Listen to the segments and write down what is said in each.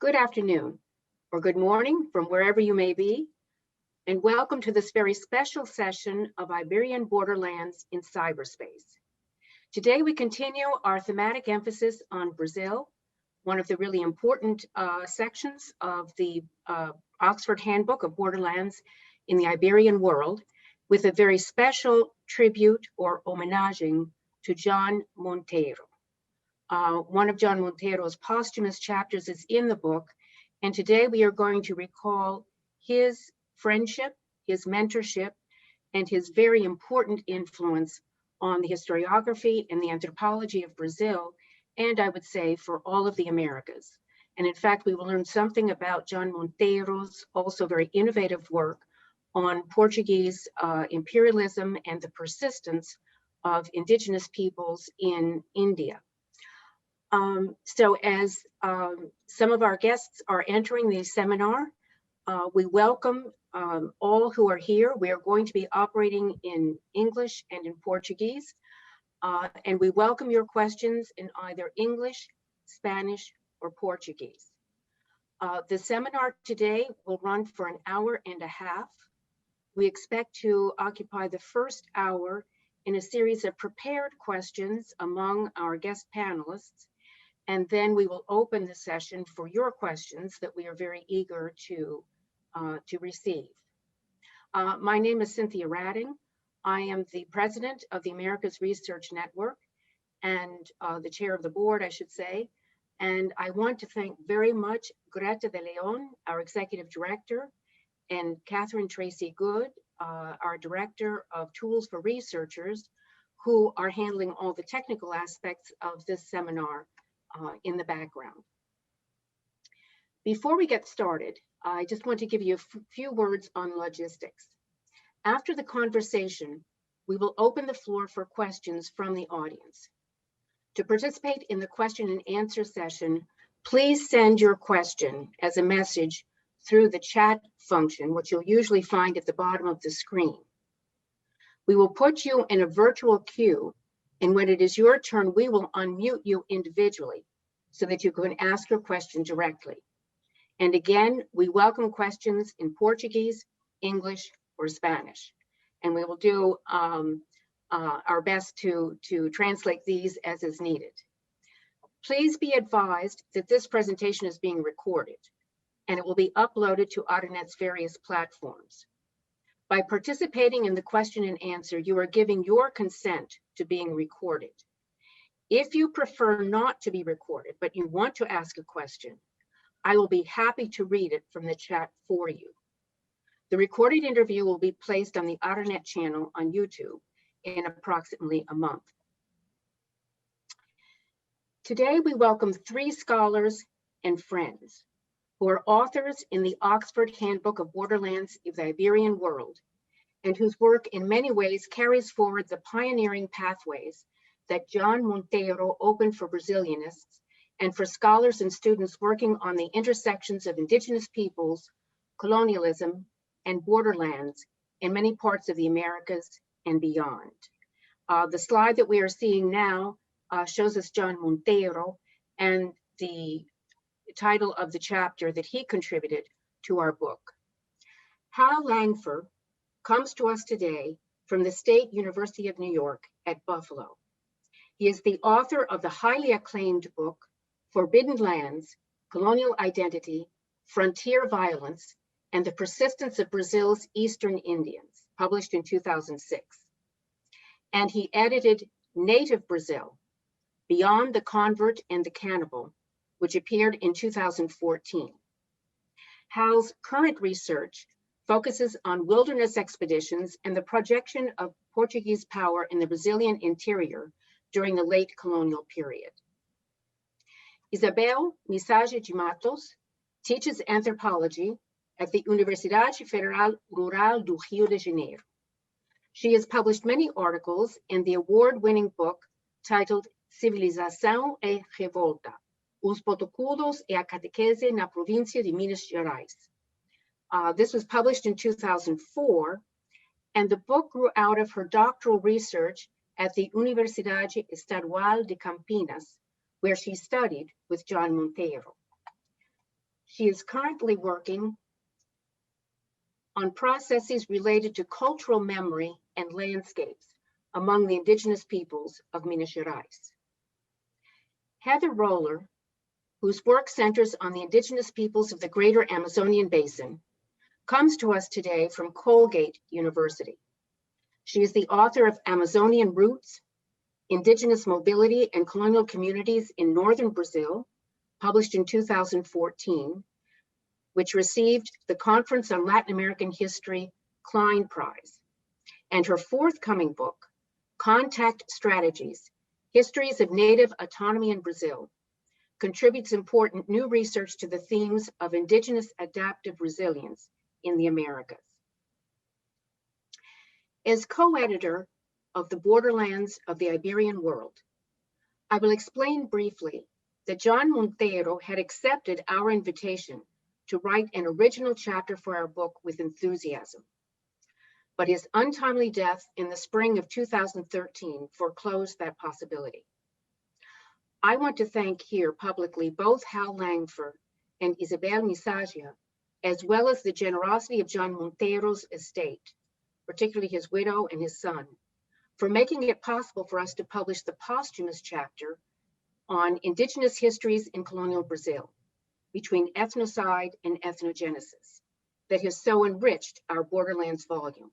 Good afternoon, or good morning from wherever you may be, and welcome to this very special session of Iberian Borderlands in Cyberspace. Today we continue our thematic emphasis on Brazil, one of the really important sections of the Oxford Handbook of Borderlands in the Iberian World, with a very special tribute or homenaging to John Monteiro. One of John Monteiro's posthumous chapters is in the book, and today we are going to recall his friendship, his mentorship, and his very important influence on the historiography and the anthropology of Brazil, and I would say for all of the Americas. And in fact, we will learn something about John Monteiro's also very innovative work on Portuguese imperialism and the persistence of indigenous peoples in India. So as some of our guests are entering the seminar, we welcome all who are here. We are going to be operating in English and in Portuguese, and we welcome your questions in either English, Spanish, or Portuguese. The seminar today will run for an hour and a half. We expect to occupy the first hour in a series of prepared questions among our guest panelists, and then we will open the session for your questions that we are very eager to receive. My name is Cynthia Radding. I am the president of the Americas Research Network and the chair of the board, I should say. And I want to thank very much Greta de Leon, our executive director, and Catherine Tracy Good, our director of tools for researchers, who are handling all the technical aspects of this seminar in the background. Before we get started, I just want to give you a few words on logistics. After the conversation, we will open the floor for questions from the audience. To participate in the question and answer session, please send your question as a message through the chat function, which you'll usually find at the bottom of the screen. We will put you in a virtual queue, and when it is your turn, we will unmute you individually so that you can ask your question directly. And again, we welcome questions in Portuguese, English, or Spanish. And we will do our best to translate these as is needed. Please be advised that this presentation is being recorded, and it will be uploaded to AutoNet's various platforms. By participating in the question and answer, you are giving your consent to being recorded. If you prefer not to be recorded, but you want to ask a question, I will be happy to read it from the chat for you. The recorded interview will be placed on the AutoNet channel on YouTube in approximately a month. Today, we welcome 3 scholars and friends who are authors in the Oxford Handbook of Borderlands of the Iberian World, and whose work in many ways carries forward the pioneering pathways that John Monteiro opened for Brazilianists and for scholars and students working on the intersections of indigenous peoples, colonialism, and borderlands in many parts of the Americas and beyond. The slide that we are seeing now shows us John Monteiro and the title of the chapter that he contributed to our book. Hal Langfur comes to us today from the State University of New York at Buffalo. He is the author of the highly acclaimed book, Forbidden Lands, Colonial Identity, Frontier Violence, and the Persistence of Brazil's Eastern Indians, published in 2006. And he edited Native Brazil, Beyond the Convert and the Cannibal, which appeared in 2014. Hal's current research focuses on wilderness expeditions and the projection of Portuguese power in the Brazilian interior during the late colonial period. Izabel Missiagia de Matos teaches anthropology at the Universidade Federal Rural do Rio de Janeiro. She has published many articles in the award-winning book titled Civilização e Revolta, Os Protocolos e a Catequese na Província de Minas Gerais. This was published in 2004, and the book grew out of her doctoral research at the Universidade Estadual de Campinas, where she studied with John Monteiro. She is currently working on processes related to cultural memory and landscapes among the indigenous peoples of Missiagia. Heather Roller, whose work centers on the indigenous peoples of the greater Amazonian basin, comes to us today from Colgate University. She is the author of Amazonian Roots, Indigenous Mobility and Colonial Communities in Northern Brazil, published in 2014, which received the Conference on Latin American History Klein Prize, and her forthcoming book, Contact Strategies, Histories of Native Autonomy in Brazil, contributes important new research to the themes of indigenous adaptive resilience in the Americas. As co-editor of the Borderlands of the Iberian World, I will explain briefly that John Monteiro had accepted our invitation to write an original chapter for our book with enthusiasm, but his untimely death in the spring of 2013 foreclosed that possibility. I want to thank here publicly both Hal Langfur and Izabel Missiagia, as well as the generosity of John Monteiro's estate, particularly his widow and his son, for making it possible for us to publish the posthumous chapter on Indigenous Histories in Colonial Brazil, between ethnocide and ethnogenesis, that has so enriched our Borderlands volume.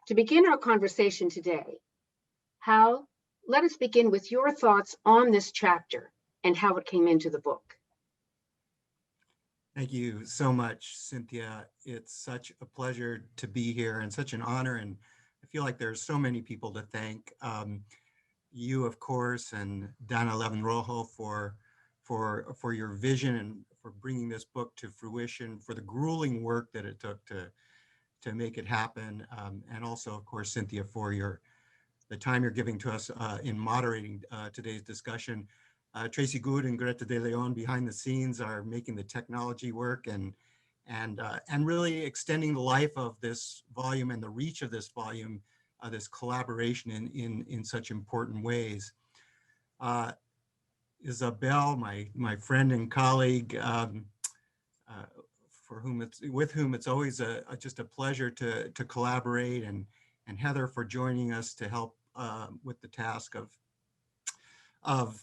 To begin our conversation today, Hal, let us begin with your thoughts on this chapter and how it came into the book. Thank you so much, Cynthia. It's such a pleasure to be here and such an honor. And I feel like there's so many people to thank. You, of course, and Dana Levin-Rojo for your vision and for bringing this book to fruition, for the grueling work that it took to make it happen. And also, of course, Cynthia, for the time you're giving to us in moderating today's discussion. Tracy Good and Greta De Leon behind the scenes are making the technology work and really extending the life of this volume and the reach of this volume, this collaboration in such important ways. Izabel, my friend and colleague, with whom it's always just a pleasure to collaborate, and Heather for joining us to help with the task of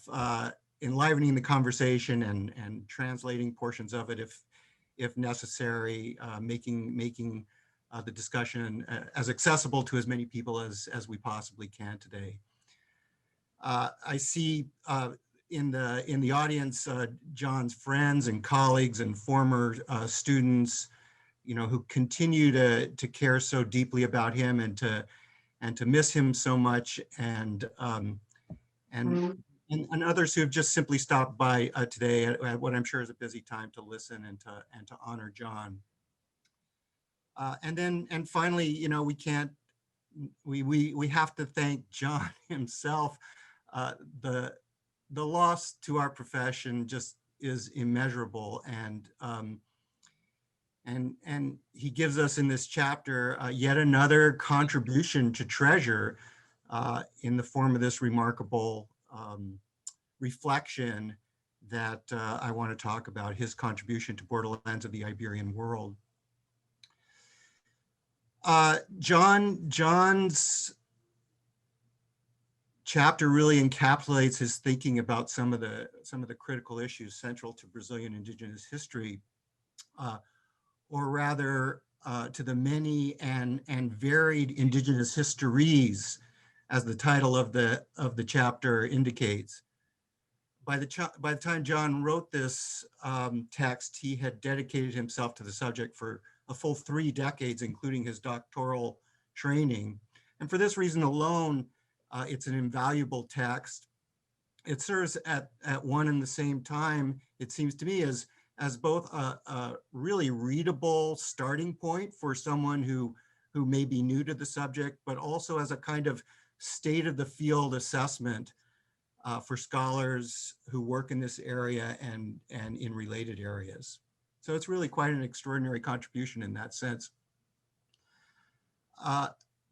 enlivening the conversation and translating portions of it if necessary, making the discussion as accessible to as many people as we possibly can today. I see in the audience John's friends and colleagues and former students, who continue to care so deeply about him and to miss him so much, and others who have just simply stopped by today at what I'm sure is a busy time to listen and to honor John. And finally, we have to thank John himself. The loss to our profession just is immeasurable, and he gives us in this chapter yet another contribution to treasure in the form of this remarkable reflection that I want to talk about, his contribution to Borderlands of the Iberian World. John's chapter really encapsulates his thinking about some of the critical issues central to Brazilian indigenous history, or rather to the many and varied indigenous histories, as the title of the chapter indicates. By the time John wrote this text, he had dedicated himself to the subject for a full 3 decades, including his doctoral training. And for this reason alone, it's an invaluable text. It serves at one and the same time, it seems to me, as both a really readable starting point for someone who may be new to the subject, but also as a kind of state of the field assessment for scholars who work in this area and in related areas. So it's really quite an extraordinary contribution in that sense.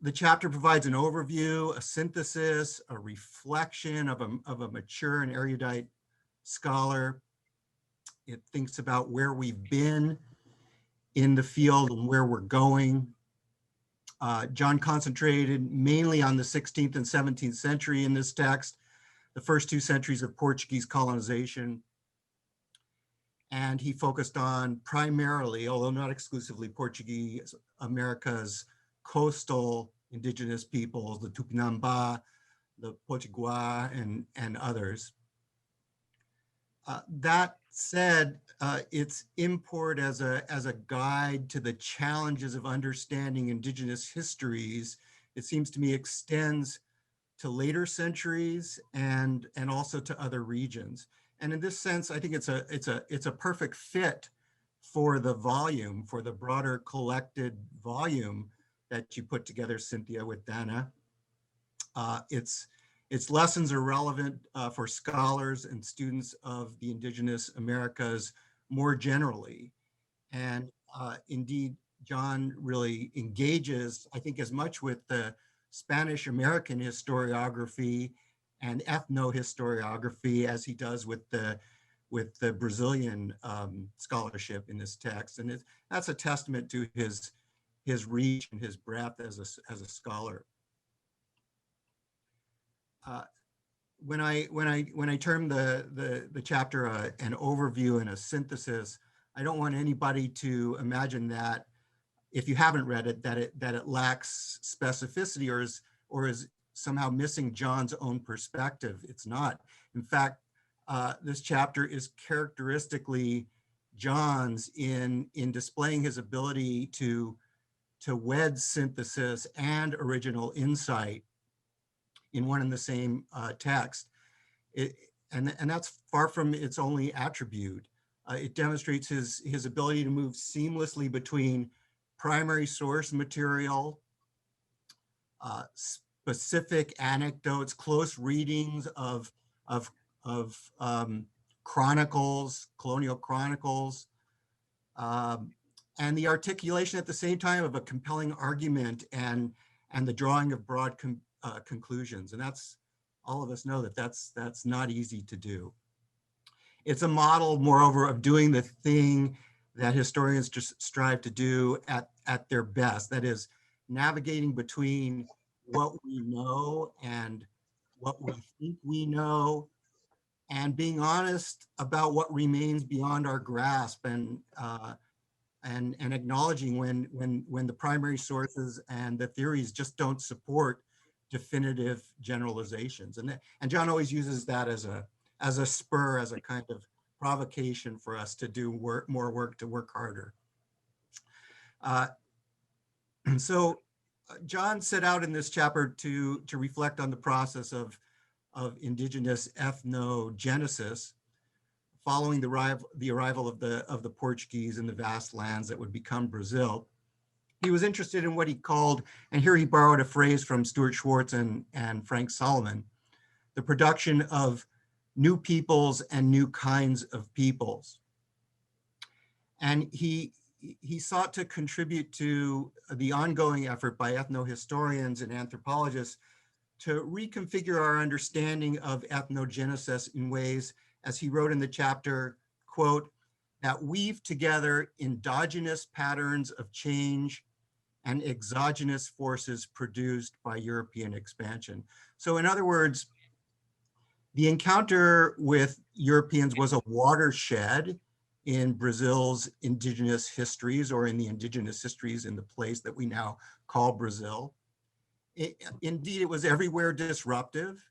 The chapter provides an overview, a synthesis, a reflection of a mature and erudite scholar. It thinks about where we've been in the field and where we're going. John concentrated mainly on the 16th and 17th century in this text, the first 2 centuries of Portuguese colonization. And he focused on primarily, although not exclusively, Portuguese America's coastal indigenous peoples, the Tupinamba, the Potiguar, and others. That said, its import as a guide to the challenges of understanding indigenous histories, it seems to me, extends to later centuries and also to other regions. And in this sense, I think it's a perfect fit for the volume, for the broader collected volume that you put together, Cynthia, with Dana. Its lessons are relevant for scholars and students of the Indigenous Americas more generally. And indeed, John really engages, I think, as much with the Spanish American historiography and ethnohistoriography as he does with the Brazilian scholarship in this text. And that's a testament to his reach and his breadth as a scholar. When I term the chapter an overview and a synthesis, I don't want anybody to imagine that, if you haven't read it, that it lacks specificity or is somehow missing John's own perspective. It's not. In fact, this chapter is characteristically John's in displaying his ability to wed synthesis and original insight in one and the same text. And that's far from its only attribute. It demonstrates his ability to move seamlessly between primary source material, specific anecdotes, close readings of chronicles, colonial chronicles, and the articulation at the same time of a compelling argument and the drawing of broad conclusions. And that's, all of us know that's not easy to do. It's a model, moreover, of doing the thing that historians just strive to do at their best. That is, navigating between what we know and what we think we know, and being honest about what remains beyond our grasp, and acknowledging when the primary sources and the theories just don't support definitive generalizations. And John always uses that as a spur, as a kind of provocation for us to do more work, to work harder. So John set out in this chapter to reflect on the process of indigenous ethnogenesis following the arrival of the Portuguese in the vast lands that would become Brazil. He was interested in what he called, and here he borrowed a phrase from Stuart Schwartz and Frank Solomon, the production of new peoples and new kinds of peoples. And he sought to contribute to the ongoing effort by ethnohistorians and anthropologists to reconfigure our understanding of ethnogenesis in ways, as he wrote in the chapter, quote, that weave together endogenous patterns of change and exogenous forces produced by European expansion. So in other words, the encounter with Europeans was a watershed in Brazil's indigenous histories, or in the indigenous histories in the place that we now call Brazil. Indeed, it was everywhere disruptive.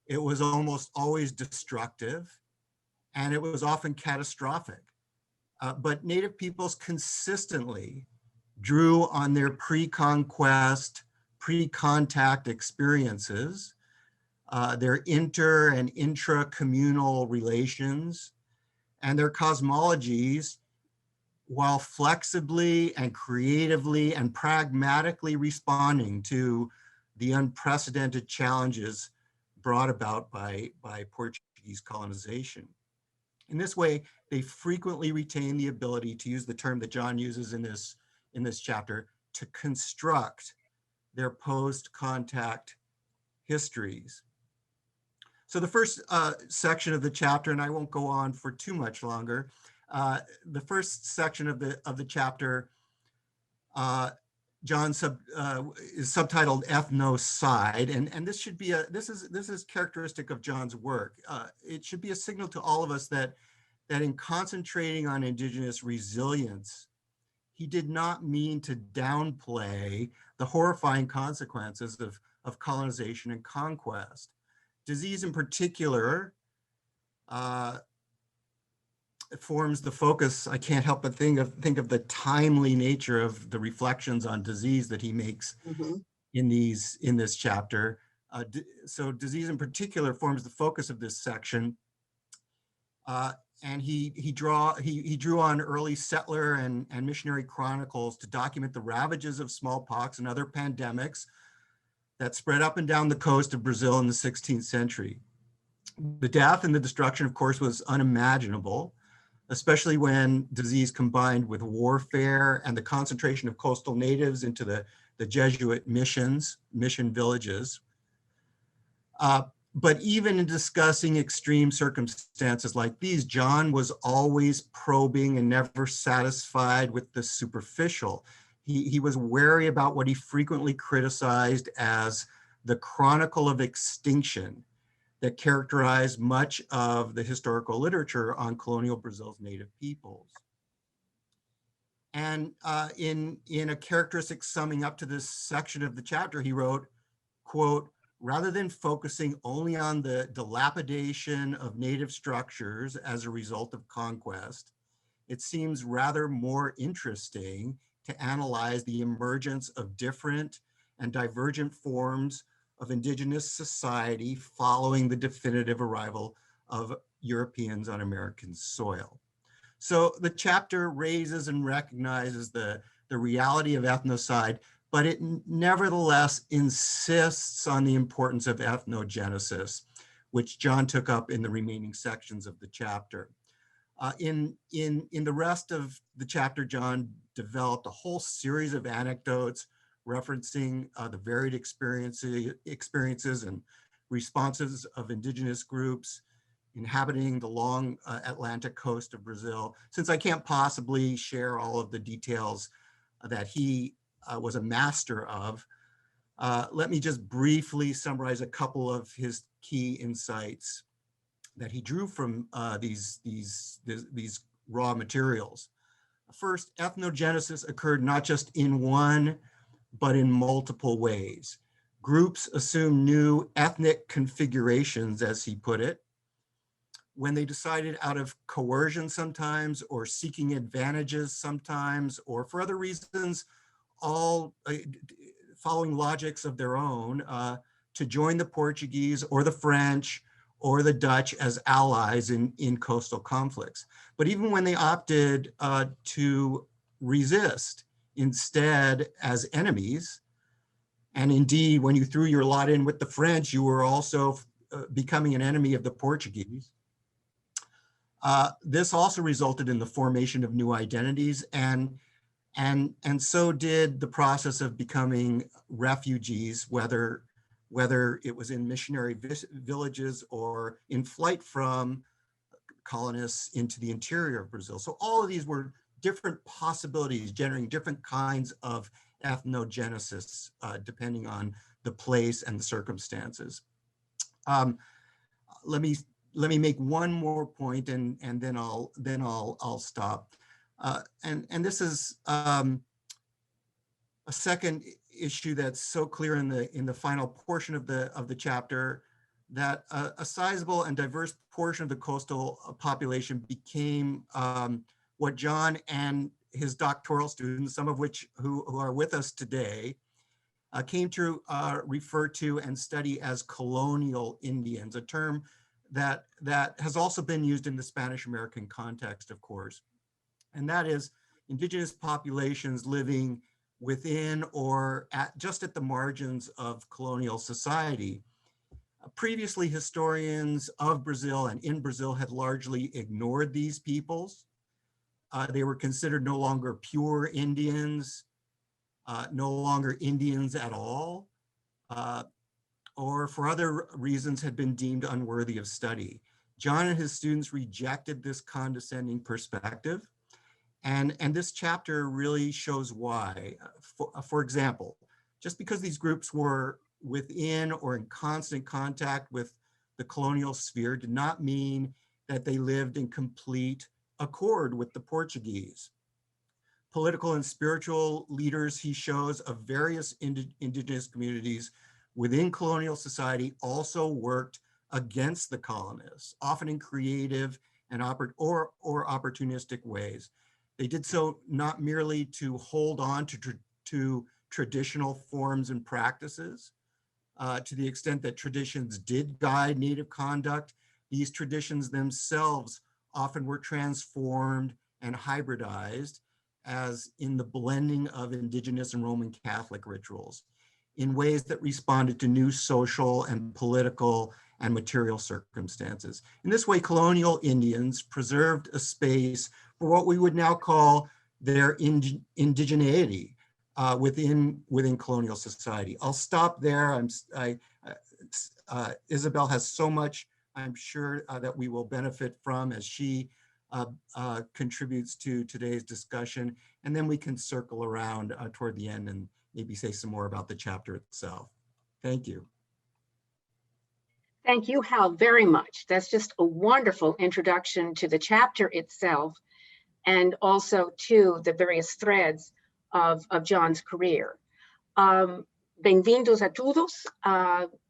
It was almost always destructive, and it was often catastrophic. But Native peoples consistently drew on their pre-conquest, pre-contact experiences, their inter and intra-communal relations, and their cosmologies, while flexibly and creatively and pragmatically responding to the unprecedented challenges brought about by Portuguese colonization. In this way, they frequently retain the ability, to use the term that John uses in this chapter, to construct their post-contact histories. So the first section of the chapter, and I won't go on for too much longer, the first section of the chapter, John is subtitled Ethnocide, and this should be this is characteristic of John's work. It should be a signal to all of us that in concentrating on Indigenous resilience, he did not mean to downplay the horrifying consequences of colonization and conquest. Disease in particular forms the focus. I can't help but think of the timely nature of the reflections on disease that he makes in this chapter. So disease in particular forms the focus of this section. And he drew on early settler and missionary chronicles to document the ravages of smallpox and other pandemics that spread up and down the coast of Brazil in the 16th century. The death and the destruction, of course, was unimaginable, especially when disease combined with warfare and the concentration of coastal natives into the Jesuit mission villages. But even in discussing extreme circumstances like these, John was always probing and never satisfied with the superficial. He was wary about what he frequently criticized as the chronicle of extinction that characterized much of the historical literature on colonial Brazil's native peoples. And in a characteristic summing up to this section of the chapter, he wrote, quote, "Rather than focusing only on the dilapidation of native structures as a result of conquest, it seems rather more interesting to analyze the emergence of different and divergent forms of Indigenous society following the definitive arrival of Europeans on American soil." So the chapter raises and recognizes the reality of ethnocide, but it nevertheless insists on the importance of ethnogenesis, which John took up in the remaining sections of the chapter. In the rest of the chapter, John developed a whole series of anecdotes referencing the varied experiences and responses of Indigenous groups inhabiting the long Atlantic coast of Brazil. Since I can't possibly share all of the details that he was a master of, let me just briefly summarize a couple of his key insights that he drew from these raw materials. First, ethnogenesis occurred not just in one, but in multiple ways. Groups assumed new ethnic configurations, as he put it, when they decided out of coercion sometimes, or seeking advantages sometimes, or for other reasons, all following logics of their own, to join the Portuguese or the French or the Dutch as allies in coastal conflicts. But even when they opted to resist instead as enemies, and indeed when you threw your lot in with the French, you were also becoming an enemy of the Portuguese. This also resulted in the formation of new identities, and so did the process of becoming refugees, whether it was in missionary villages or in flight from colonists into the interior of Brazil. So all of these were different possibilities, generating different kinds of ethnogenesis, depending on the place and the circumstances. Let me make one more point, and then I'll stop. And this is a second issue that's so clear in the final portion of the chapter, that a sizable and diverse portion of the coastal population became what John and his doctoral students, some of which who are with us today, came to refer to and study as colonial Indians, a term that has also been used in the Spanish American context, of course. And that is Indigenous populations living within or just at the margins of colonial society. Previously, historians of Brazil and in Brazil had largely ignored these peoples. They were considered no longer pure Indians, no longer Indians at all. or for other reasons had been deemed unworthy of study. John and his students rejected this condescending perspective, and this chapter really shows why. For example, just because these groups were within or in constant contact with the colonial sphere did not mean that they lived in complete accord with the Portuguese. Political and spiritual leaders he shows of various indigenous communities within colonial society also worked against the colonists, often in creative and opportunistic ways. They did so not merely to hold on to traditional forms and practices. To the extent that traditions did guide Native conduct, these traditions themselves often were transformed and hybridized, as in the blending of Indigenous and Roman Catholic rituals, in ways that responded to new social and political and material circumstances. In this way, colonial Indians preserved a space for what we would now call their indigeneity within colonial society. I'll stop there. Izabel has so much, I'm sure, that we will benefit from as she contributes to today's discussion, and then we can circle around toward the end and maybe say some more about the chapter itself. Thank you. Thank you, Hal, very much. That's just a wonderful introduction to the chapter itself and also to the various threads of John's career. Bem-vindos a todos.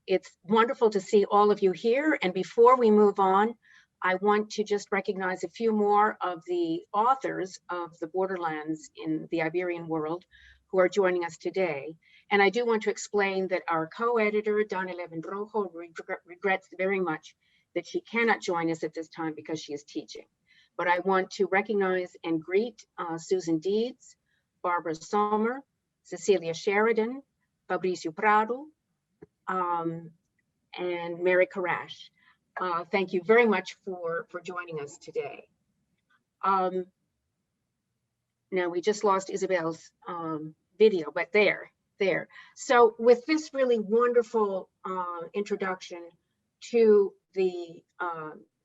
It's wonderful to see all of you here. And before we move on, I want to just recognize a few more of the authors of the Borderlands in the Iberian World who are joining us today. And I do want to explain that our co-editor, Donna Levin-Rojo, regrets very much that she cannot join us at this time because she is teaching. But I want to recognize and greet Susan Deeds, Barbara Sommer, Cecilia Sheridan, Fabricio Prado, and Mary Karash. Thank you very much for joining us today. Now we just lost Izabel's video, but there. So with this really wonderful introduction to the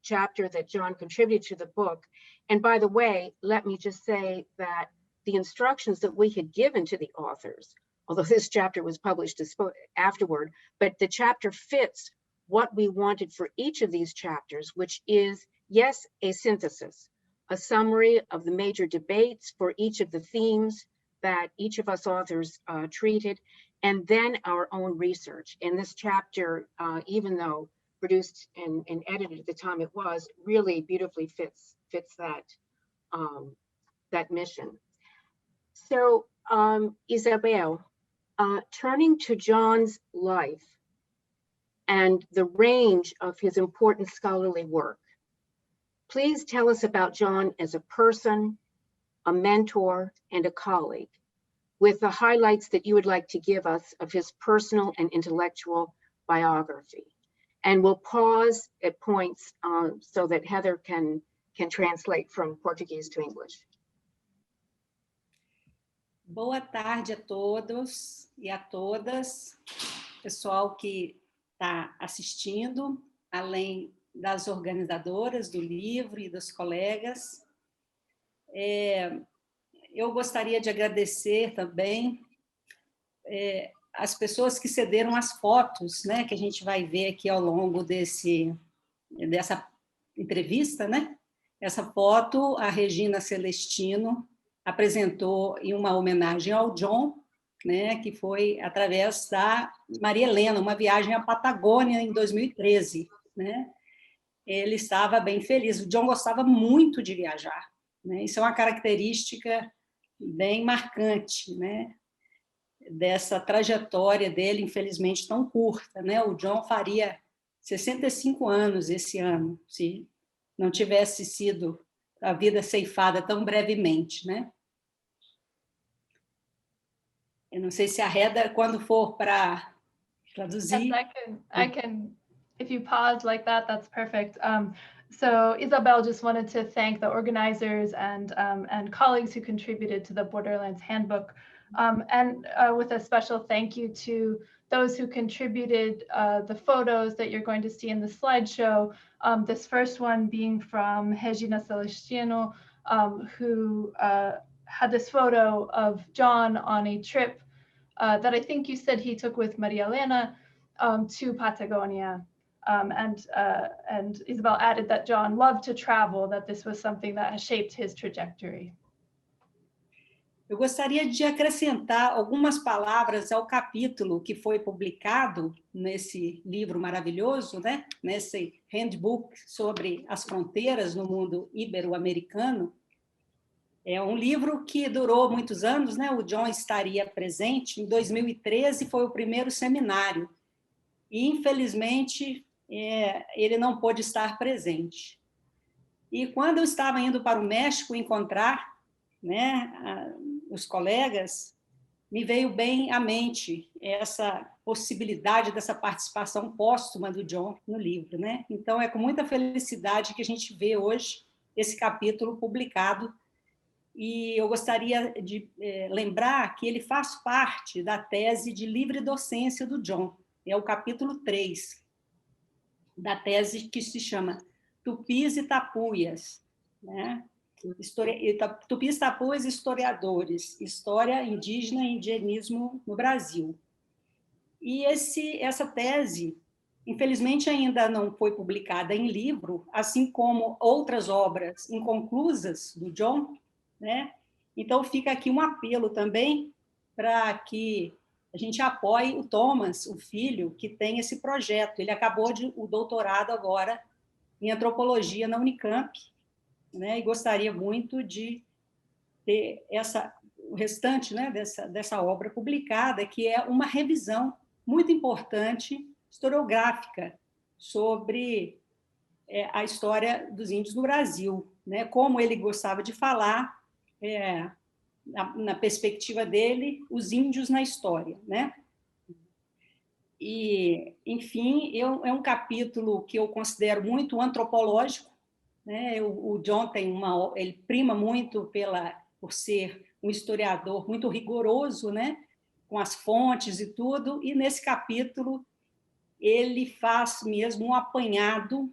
chapter that John contributed to the book, and by the way, let me just say that the instructions that we had given to the authors, although this chapter was published afterward, but the chapter fits what we wanted for each of these chapters, which is, yes, a synthesis, a summary of the major debates for each of the themes that each of us authors treated, and then our own research. And this chapter, even though produced and edited at the time it was, really beautifully fits that, that mission. So Izabel, turning to John's life and the range of his important scholarly work, please tell us about John as a person, a mentor, and a colleague, with the highlights that you would like to give us of his personal and intellectual biography. And we'll pause at points so that Heather can translate from Portuguese to English. Boa tarde a todos e a todas, pessoal que está assistindo, além das organizadoras do livro e dos colegas. Eu gostaria de agradecer também as pessoas que cederam as fotos, né, que a gente vai ver aqui ao longo dessa entrevista, né? Essa foto, a Regina Celestino apresentou em uma homenagem ao John, né, que foi através da Maria Helena, uma viagem à Patagônia em 2013, né? Ele estava bem feliz. O John gostava muito de viajar, né? Isso é uma característica bem marcante, né, dessa trajetória dele, infelizmente tão curta, né? O John faria 65 anos esse ano, se não tivesse sido a vida ceifada tão brevemente, né? Eu não sei se a Reda, quando for para traduzir... Yes, I can, if you pause like that, that's perfect. So Izabel just wanted to thank the organizers and colleagues who contributed to the Borderlands Handbook, and with a special thank you to those who contributed the photos that you're going to see in the slideshow. This first one being from Regina Celestino, who had this photo of John on a trip that I think you said he took with Maria Elena to Patagonia. And Izabel added that John loved to travel, that this was something that has shaped his trajectory. Eu gostaria de acrescentar algumas palavras ao capítulo que foi publicado nesse livro maravilhoso, né? Nesse handbook sobre as fronteiras no mundo ibero-americano. É um livro que durou muitos anos, né? O John estaria presente. Em 2013 foi o primeiro seminário. E, infelizmente, ele não pôde estar presente. E quando eu estava indo para o México encontrar, né, os colegas, me veio bem à mente essa possibilidade dessa participação póstuma do John no livro, né? Então, é com muita felicidade que a gente vê hoje esse capítulo publicado. E eu gostaria de lembrar que ele faz parte da tese de livre docência do John. É o capítulo 3 da tese que se chama Tupis e Tapuias, né? Tupis, Tapuias, historiadores, história indígena e indigenismo no Brasil. E essa tese, infelizmente, ainda não foi publicada em livro, assim como outras obras inconclusas do John, né? Então, fica aqui um apelo também para que a gente apoie o Thomas, o filho, que tem esse projeto. Ele acabou o doutorado agora em antropologia na Unicamp, né? E gostaria muito de ter o restante, né, dessa obra publicada, que é uma revisão muito importante, historiográfica, sobre a história dos índios no Brasil, né? Como ele gostava de falar, na perspectiva dele, os índios na história, né? E, enfim, é um capítulo que eu considero muito antropológico, né? O John ele prima muito por ser um historiador muito rigoroso, né? Com as fontes e tudo, e nesse capítulo ele faz mesmo um apanhado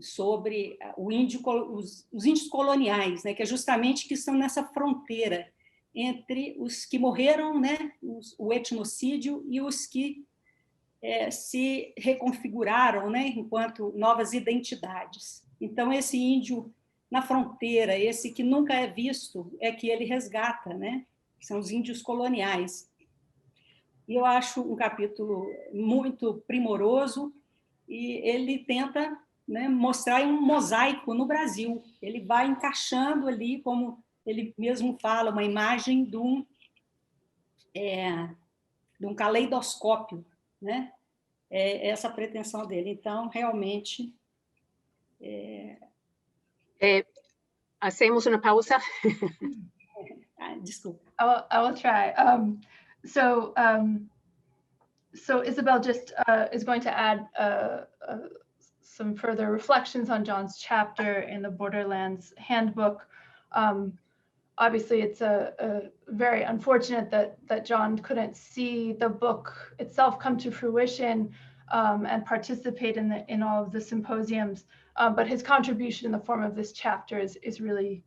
sobre os índios coloniais, né? Que é justamente que estão nessa fronteira entre os que morreram, né? O etnocídio, e os que se reconfiguraram, né? Enquanto novas identidades. Então, esse índio na fronteira, esse que nunca é visto, é que ele resgata, né? São os índios coloniais. E eu acho um capítulo muito primoroso, e ele tenta, né, mostrar um mosaico no Brasil. Ele vai encaixando ali, como ele mesmo fala, uma imagem de um caleidoscópio, né? É essa a pretensão dele. Então, realmente... Hacemos uma pausa. Desculpa. I will try. So Izabel just is going to add some further reflections on John's chapter in the Borderlands Handbook. Obviously, it's very unfortunate that John couldn't see the book itself come to fruition and participate in all of the symposiums, but his contribution in the form of this chapter is really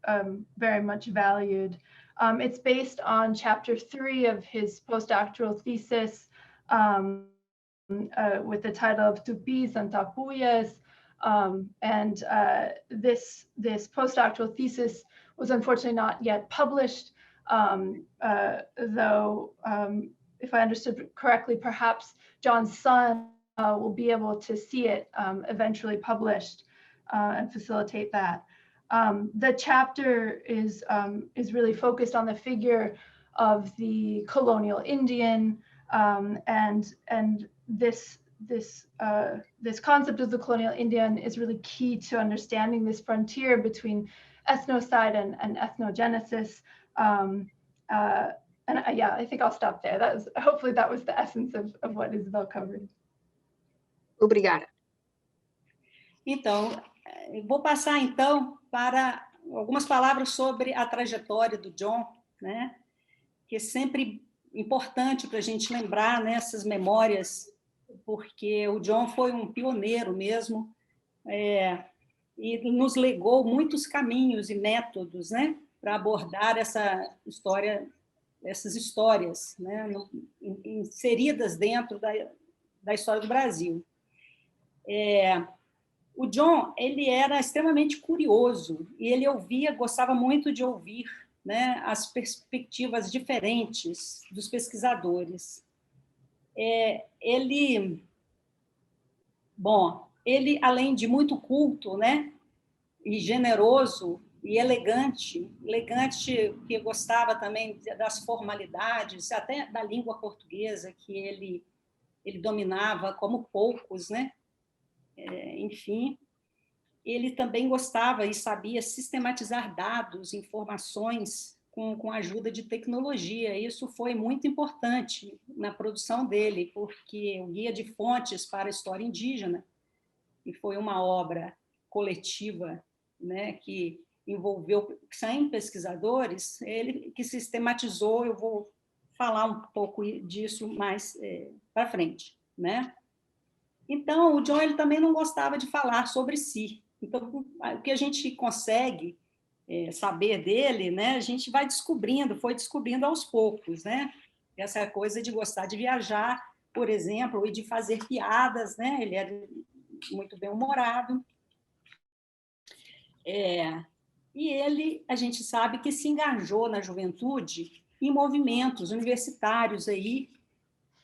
very much valued. It's based on chapter 3 of his postdoctoral thesis with the title of Tupis and Tapuyas. This postdoctoral thesis was unfortunately not yet published, though, if I understood correctly, perhaps John's son will be able to see it eventually published and facilitate that. The chapter is really focused on the figure of the colonial Indian, and this concept of the colonial Indian is really key to understanding this frontier between ethnocide and ethnogenesis. Yeah, I think I'll stop there. Hopefully that was the essence of what Izabel covered. Obrigada. Então, vou passar, então, para algumas palavras sobre a trajetória do John, né? Que é sempre importante para a gente lembrar nessas memórias, porque o John foi um pioneiro mesmo, e nos legou muitos caminhos e métodos, né? Para abordar essa história, essas histórias, né? Inseridas dentro da história do Brasil. O John, ele era extremamente curioso e ele gostava muito de ouvir, né, as perspectivas diferentes dos pesquisadores. Ele, além de muito culto, né, e generoso e elegante, que gostava também das formalidades, até da língua portuguesa, que ele dominava como poucos, né? Enfim, ele também gostava e sabia sistematizar dados, informações com a ajuda de tecnologia. Isso foi muito importante na produção dele, porque o Guia de Fontes para a História Indígena, que foi uma obra coletiva, né, que envolveu 100 pesquisadores, ele que sistematizou. Eu vou falar um pouco disso mais para frente, né? Então, o John, ele também não gostava de falar sobre si. Então, o que a gente consegue saber dele, né, a gente foi descobrindo aos poucos, né? Essa coisa de gostar de viajar, por exemplo, e de fazer piadas, né? Ele era muito bem-humorado. E ele, a gente sabe que se engajou na juventude em movimentos universitários aí,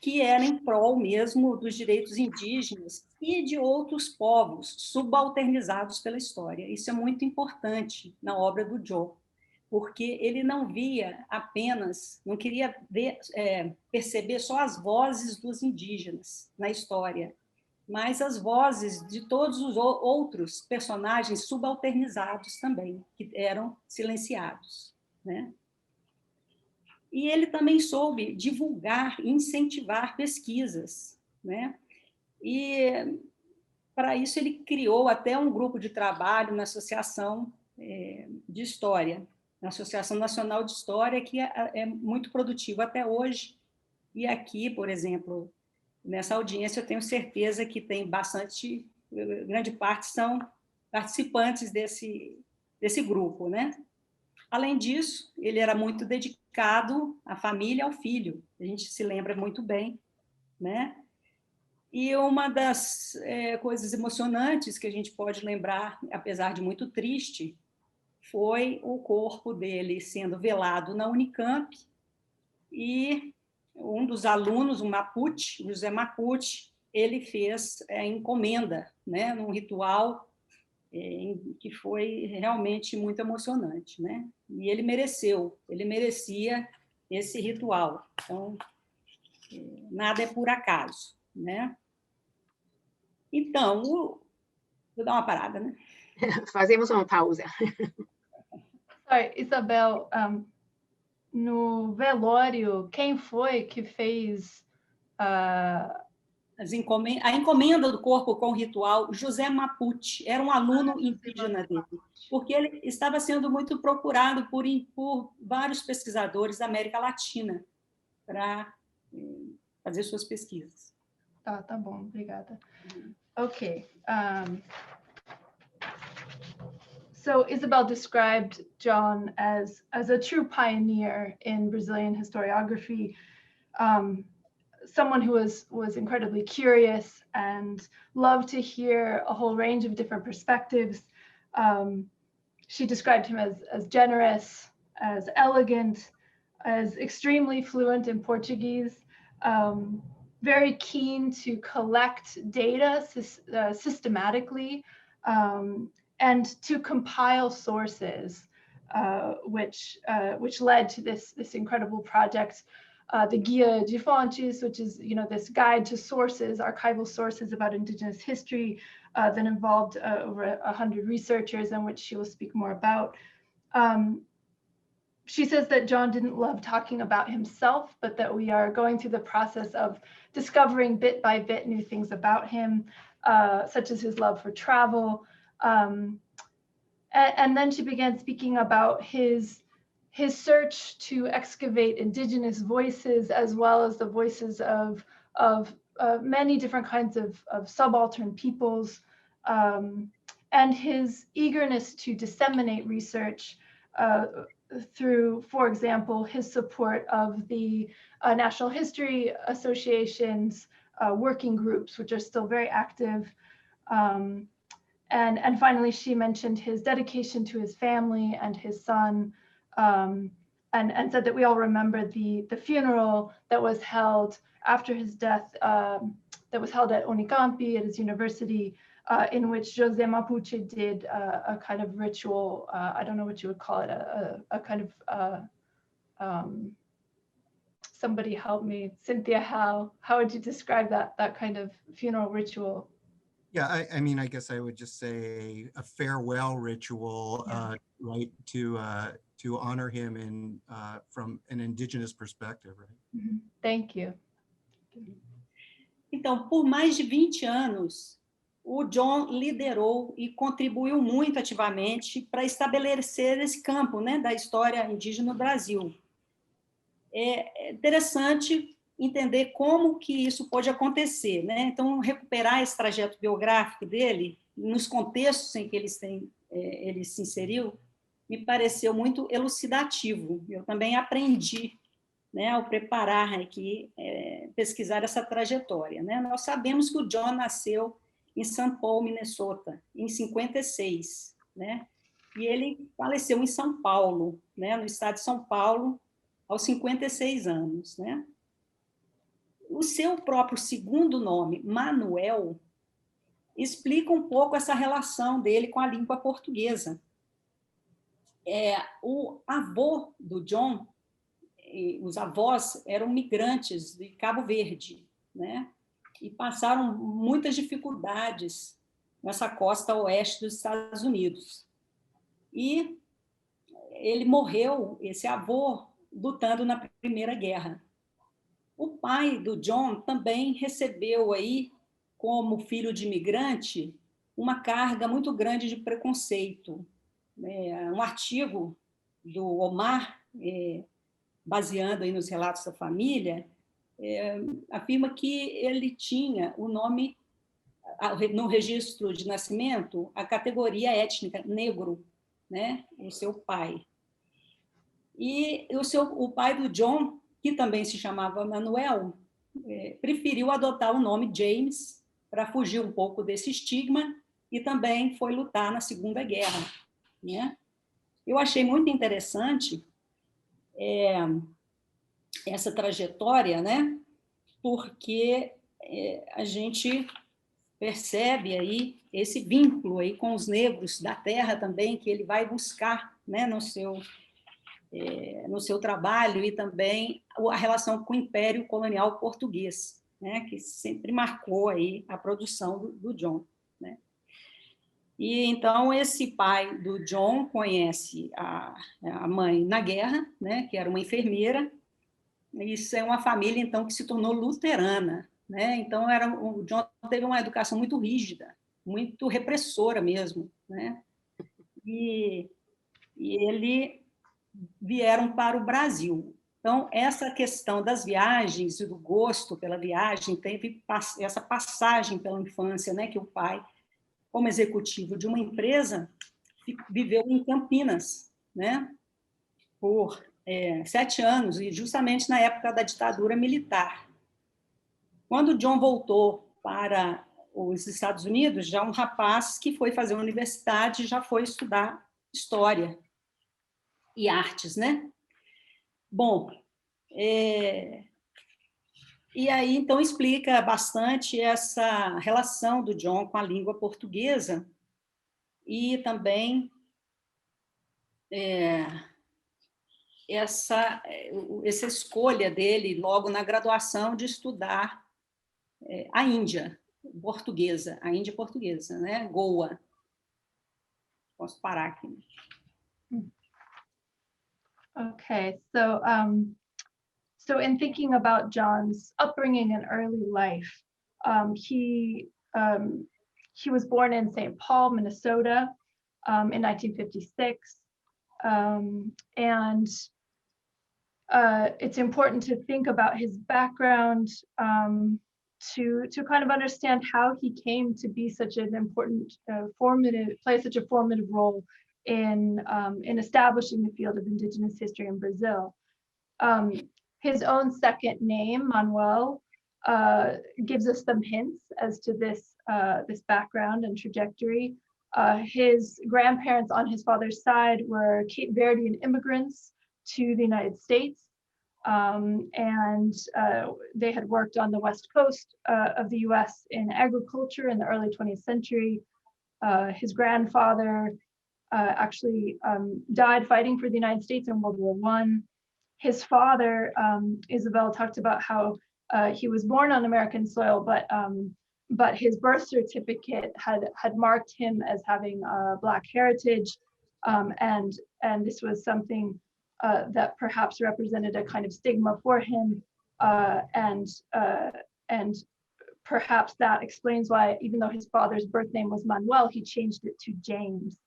que eram em prol mesmo dos direitos indígenas e de outros povos subalternizados pela história. Isso é muito importante na obra do John, porque ele não via apenas, não queria perceber só as vozes dos indígenas na história, mas as vozes de todos os outros personagens subalternizados também, que eram silenciados, né? E ele também soube divulgar e incentivar pesquisas, né? E, para isso, ele criou até um grupo de trabalho na Associação de História, na Associação Nacional de História, que é muito produtivo até hoje. E aqui, por exemplo, nessa audiência, eu tenho certeza que tem grande parte são participantes desse grupo, né? Além disso, ele era muito dedicado à família e ao filho. A gente se lembra muito bem, né? E uma das coisas emocionantes que a gente pode lembrar, apesar de muito triste, foi o corpo dele sendo velado na Unicamp, e um dos alunos, o Mapuche, José Mapuche, ele fez a encomenda, né, num ritual que foi realmente muito emocionante, né? E ele merecia esse ritual. Então, nada é por acaso, né? Então, vou dar uma parada, né? Fazemos uma pausa. Sorry, Izabel, no velório, quem foi que fez a encomenda do corpo com o ritual? José Mapuche, era um aluno indígena dele, porque ele estava sendo muito procurado por vários pesquisadores da América Latina para fazer suas pesquisas. Tá bom, obrigada. Okay. So Izabel described John as a true pioneer in Brazilian historiography, someone who was incredibly curious and loved to hear a whole range of different perspectives. She described him as generous, as elegant, as extremely fluent in Portuguese, very keen to collect data systematically, and to compile sources, which led to this incredible project, the Guia de Fontes, which is this guide to sources, archival sources about Indigenous history, that involved over 100 researchers, and which she will speak more about. She says that John didn't love talking about himself, but that we are going through the process of discovering bit by bit new things about him, such as his love for travel, And then she began speaking about his search to excavate indigenous voices, as well as the voices of many different kinds of subaltern peoples, and his eagerness to disseminate research through, for example, his support of the National History Association's working groups, which are still very active. And finally, she mentioned his dedication to his family and his son, and said that we all remember the funeral that was held after his death, that was held at Unicampi, at his university, in which Jose Mapuche did a kind of ritual, I don't know what you would call it, a kind of, somebody help me, Cynthia, how would you describe that kind of funeral ritual? Yeah, I mean, I guess I would just say a farewell ritual, Yeah. right, to honor him in from an indigenous perspective, right? Mm-hmm. Thank you. Então, por mais de 20 anos, o John liderou e contribuiu muito ativamente para estabelecer esse campo, né, da história indígena no Brasil. É interessante entender como que isso pode acontecer, né? Então, recuperar esse trajeto biográfico dele, nos contextos em que ele se inseriu, me pareceu muito elucidativo. Eu também aprendi, né, ao preparar aqui, pesquisar essa trajetória, né? Nós sabemos que o John nasceu em São Paulo, Minnesota, em 56, né? E ele faleceu em São Paulo, né, no estado de São Paulo, aos 56 anos, né? O seu próprio segundo nome, Manuel, explica um pouco essa relação dele com a língua portuguesa. O avô do John, os avós eram migrantes de Cabo Verde, né? E passaram muitas dificuldades nessa costa oeste dos Estados Unidos. E ele morreu, esse avô, lutando na Primeira Guerra. O pai do John também recebeu aí, como filho de imigrante, uma carga muito grande de preconceito. Um artigo do Omar, baseando aí nos relatos da família, afirma que ele tinha o nome, no registro de nascimento, a categoria étnica negro, né? O seu pai. E o pai do John, que também se chamava Manuel, preferiu adotar o nome James para fugir um pouco desse estigma e também foi lutar na Segunda Guerra, né? Eu achei muito interessante essa trajetória, né? Porque a gente percebe aí esse vínculo aí com os negros da terra também, que ele vai buscar, né, no seu trabalho, e também a relação com o Império Colonial Português, né, que sempre marcou aí a produção do John, né? E então esse pai do John conhece a mãe na guerra, né, que era uma enfermeira. Isso é uma família então que se tornou luterana, né? Então o John teve uma educação muito rígida, muito repressora mesmo, né? E ele vieram para o Brasil. Então, essa questão das viagens e do gosto pela viagem, teve essa passagem pela infância, né, que o pai, como executivo de uma empresa, viveu em Campinas, né, por 7 anos, e justamente na época da ditadura militar. Quando John voltou para os Estados Unidos, já um rapaz que foi fazer uma universidade, já foi estudar história e artes, né? Bom, e aí, então, explica bastante essa relação do John com a língua portuguesa e também essa escolha dele, logo na graduação, de estudar a Índia portuguesa, né? Goa. Posso parar aqui. Okay, so in thinking about John's upbringing and early life, he He was born in St. Paul, Minnesota, in 1956. And it's important to think about his background to kind of understand how he came to be such an important, play such a formative role in establishing the field of Indigenous history in Brazil. His own second name, Manuel, gives us some hints as to this background and trajectory. His grandparents on his father's side were Cape Verdean immigrants to the United States, and they had worked on the west coast of the US in agriculture in the early 20th century. His grandfather actually died fighting for the United States in World War I. His father, Izabel, talked about how he was born on American soil, but his birth certificate had marked him as having Black heritage, and this was something that perhaps represented a kind of stigma for him, and perhaps that explains why, even though his father's birth name was Manuel, he changed it to James.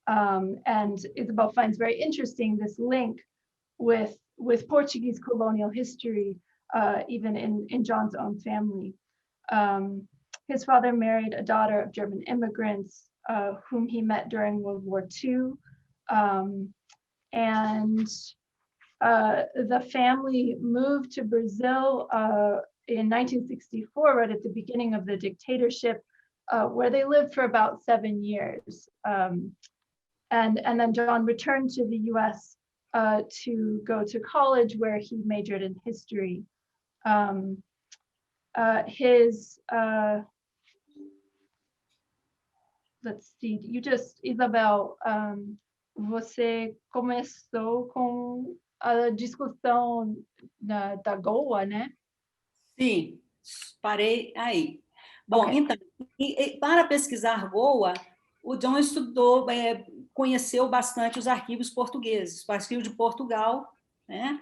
And Izabel finds very interesting this link with Portuguese colonial history, even in John's own family. His father married a daughter of German immigrants whom he met during World War II. And the family moved to Brazil in 1964, right at the beginning of the dictatorship, where they lived for about 7 years. And then John returned to the US to go to college, where he majored in history. Let's see, Izabel, você começou com a discussão da Goa, né? Sim, parei aí. Bom, okay. Então, para pesquisar Goa, o John estudou, conheceu bastante os arquivos portugueses, o arquivo de Portugal, né?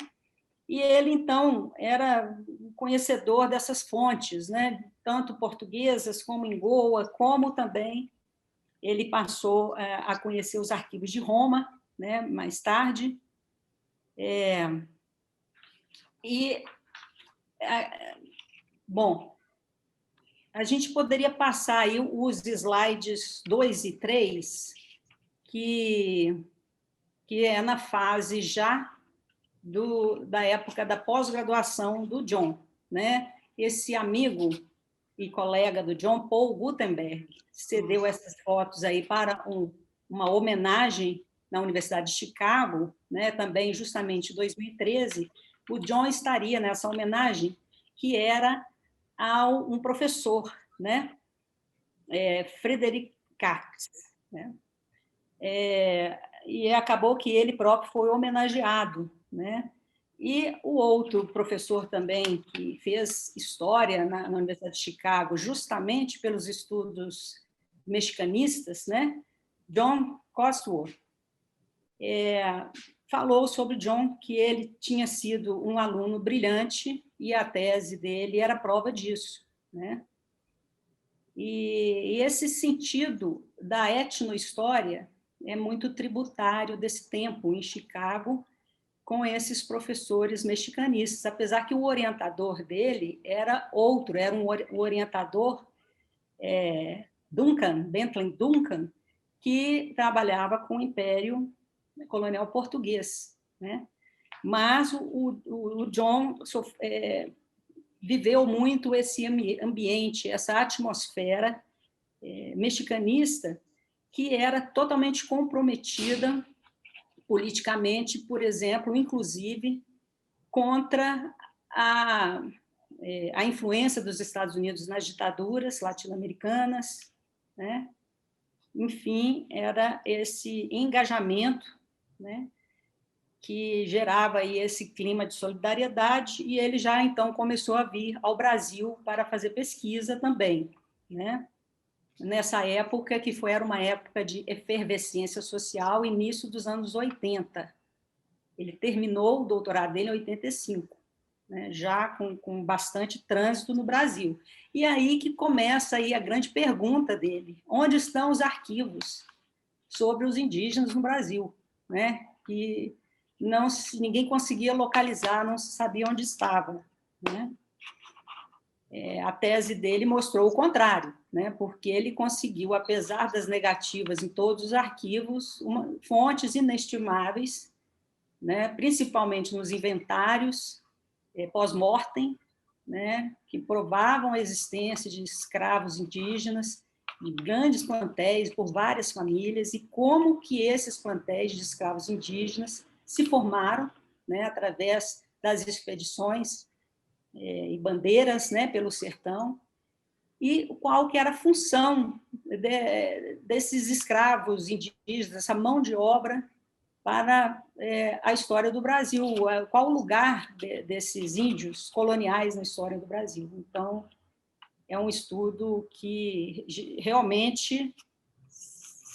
E ele, então, era conhecedor dessas fontes, né? Tanto portuguesas como em Goa, como também ele passou a conhecer os arquivos de Roma, né? Mais tarde. Bom, a gente poderia passar aí os slides 2 e 3, que é na fase já da época da pós-graduação do John, né? Esse amigo e colega do John, Paul Gutenberg, cedeu essas fotos aí para uma homenagem na Universidade de Chicago, né? Também justamente em 2013, o John estaria nessa homenagem, que era a um professor, né? Frederick Katz, né? E acabou que ele próprio foi homenageado, né? E o outro professor também, que fez história na Universidade de Chicago, justamente pelos estudos mexicanistas, né? John Cosworth, falou sobre John, que ele tinha sido um aluno brilhante, e a tese dele era prova disso, né? E esse sentido da etnohistória é muito tributário desse tempo em Chicago, com esses professores mexicanistas, apesar que o orientador dele era outro, era um orientador Bentley Duncan, que trabalhava com o Império Colonial Português, né? Mas o John viveu muito esse ambiente, essa atmosfera mexicanista, que era totalmente comprometida politicamente, por exemplo, inclusive contra a influência dos Estados Unidos nas ditaduras latino-americanas, né? Enfim, era esse engajamento, né, que gerava aí esse clima de solidariedade, e ele já, então, começou a vir ao Brasil para fazer pesquisa também, né? Nessa época, era uma época de efervescência social, início dos anos 80. Ele terminou o doutorado dele em 85. né, já com bastante trânsito no Brasil. E aí que começa aí a grande pergunta dele: onde estão os arquivos sobre os indígenas no Brasil, né? Que ninguém conseguia localizar, não se sabia onde estava, né? A tese dele mostrou o contrário, né? Porque ele conseguiu, apesar das negativas em todos os arquivos, fontes inestimáveis, né? Principalmente nos inventários pós-mortem, né? Que provavam a existência de escravos indígenas, de grandes plantéis por várias famílias, e como que esses plantéis de escravos indígenas se formaram, né? Através das expedições e bandeiras, né, pelo sertão, e qual que era a função desses escravos indígenas, essa mão de obra para a história do Brasil, qual o lugar desses índios coloniais na história do Brasil. Então, é um estudo que realmente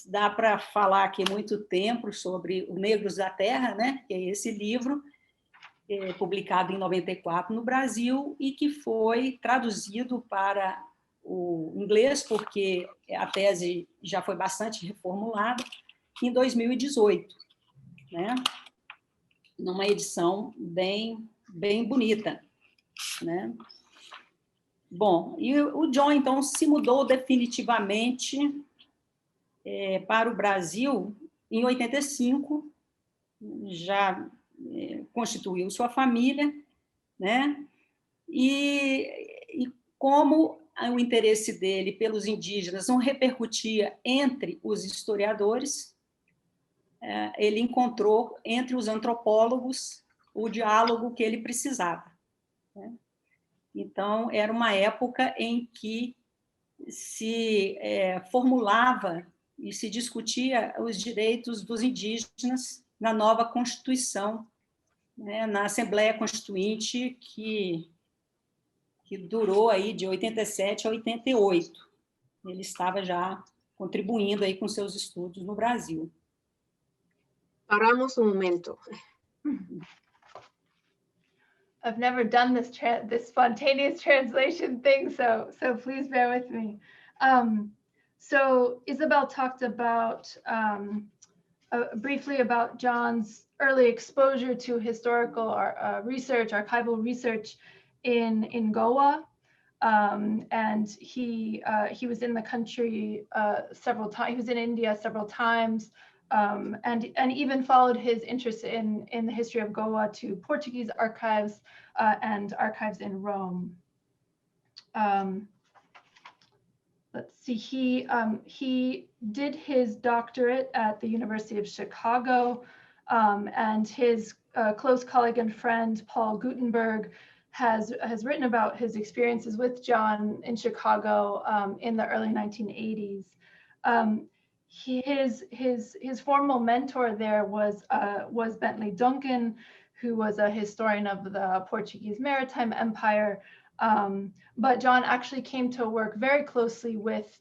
dá para falar aqui muito tempo sobre o Negros da Terra, né, que é esse livro, publicado em 94 no Brasil e que foi traduzido para o inglês, porque a tese já foi bastante reformulada, em 2018, né? Numa edição bem bonita, né? Bom, e o John, então, se mudou definitivamente para o Brasil em 85, já constituiu sua família, né? E como o interesse dele pelos indígenas não repercutia entre os historiadores, ele encontrou entre os antropólogos o diálogo que ele precisava, né? Então, era uma época em que se formulava e se discutia os direitos dos indígenas na nova Constituição, né, na Assembleia Constituinte, que durou aí de 87 a 88. Ele estava já contribuindo aí com seus estudos no Brasil. Paramos momento. I've never done this spontaneous translation thing, so please bear with me. So Izabel talked about briefly about John's early exposure to historical research, archival research in Goa, and he was in the country several times. He was in India several times. And even followed his interest in the history of Goa to Portuguese archives and archives in Rome. Let's see, he did his doctorate at the University of Chicago, and his close colleague and friend, Paul Gutenberg, has written about his experiences with John in Chicago in the early 1980s. His formal mentor there was Bentley Duncan, who was a historian of the Portuguese Maritime Empire. But John actually came to work very closely with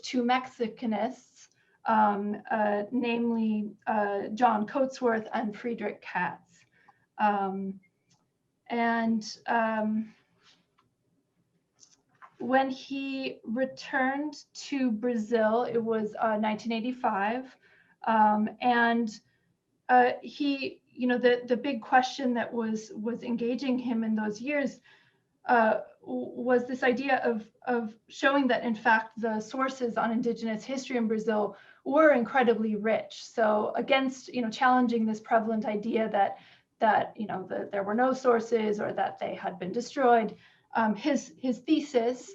two Mexicanists, namely John Coatsworth and Friedrich Katz. When he returned to Brazil, it was 1985, and he, the big question that was engaging him in those years was this idea of showing that, in fact, the sources on Indigenous history in Brazil were incredibly rich. So against, challenging this prevalent idea that there were no sources or that they had been destroyed. His thesis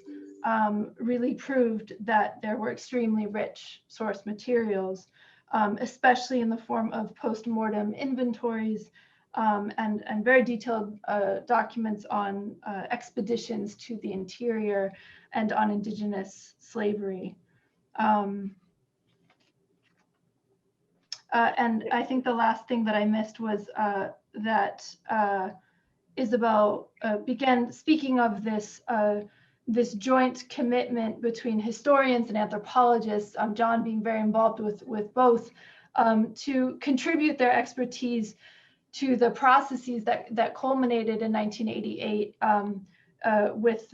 really proved that there were extremely rich source materials, especially in the form of post-mortem inventories and very detailed documents on expeditions to the interior and on Indigenous slavery. And I think the last thing that I missed was that Izabel began speaking of this joint commitment between historians and anthropologists, John being very involved with both, to contribute their expertise to the processes that culminated in 1988 with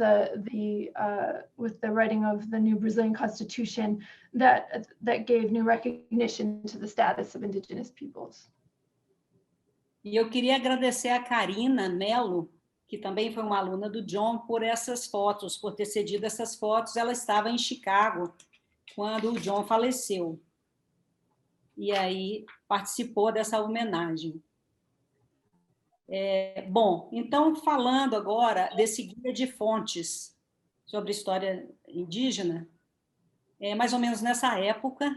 the writing of the new Brazilian Constitution that gave new recognition to the status of indigenous peoples. E eu queria agradecer a Karina Mello, que também foi uma aluna do John, por essas fotos, por ter cedido essas fotos. Ela estava em Chicago quando o John faleceu. E aí participou dessa homenagem. Bom, então, falando agora desse guia de fontes sobre história indígena, mais ou menos nessa época,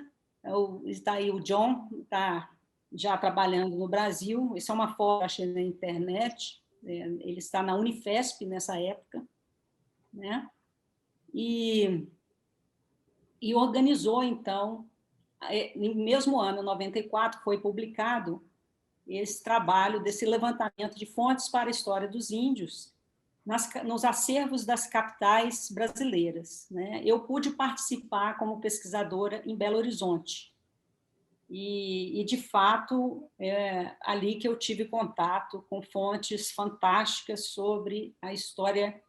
está aí o John, está já trabalhando no Brasil. Isso é uma foto, achei na internet. Ele está na Unifesp nessa época, né? E organizou, então, no mesmo ano, 94, foi publicado esse trabalho desse levantamento de fontes para a história dos índios nos acervos das capitais brasileiras, né? Eu pude participar como pesquisadora em Belo Horizonte e de fato, ali que eu tive contato com fontes fantásticas sobre a história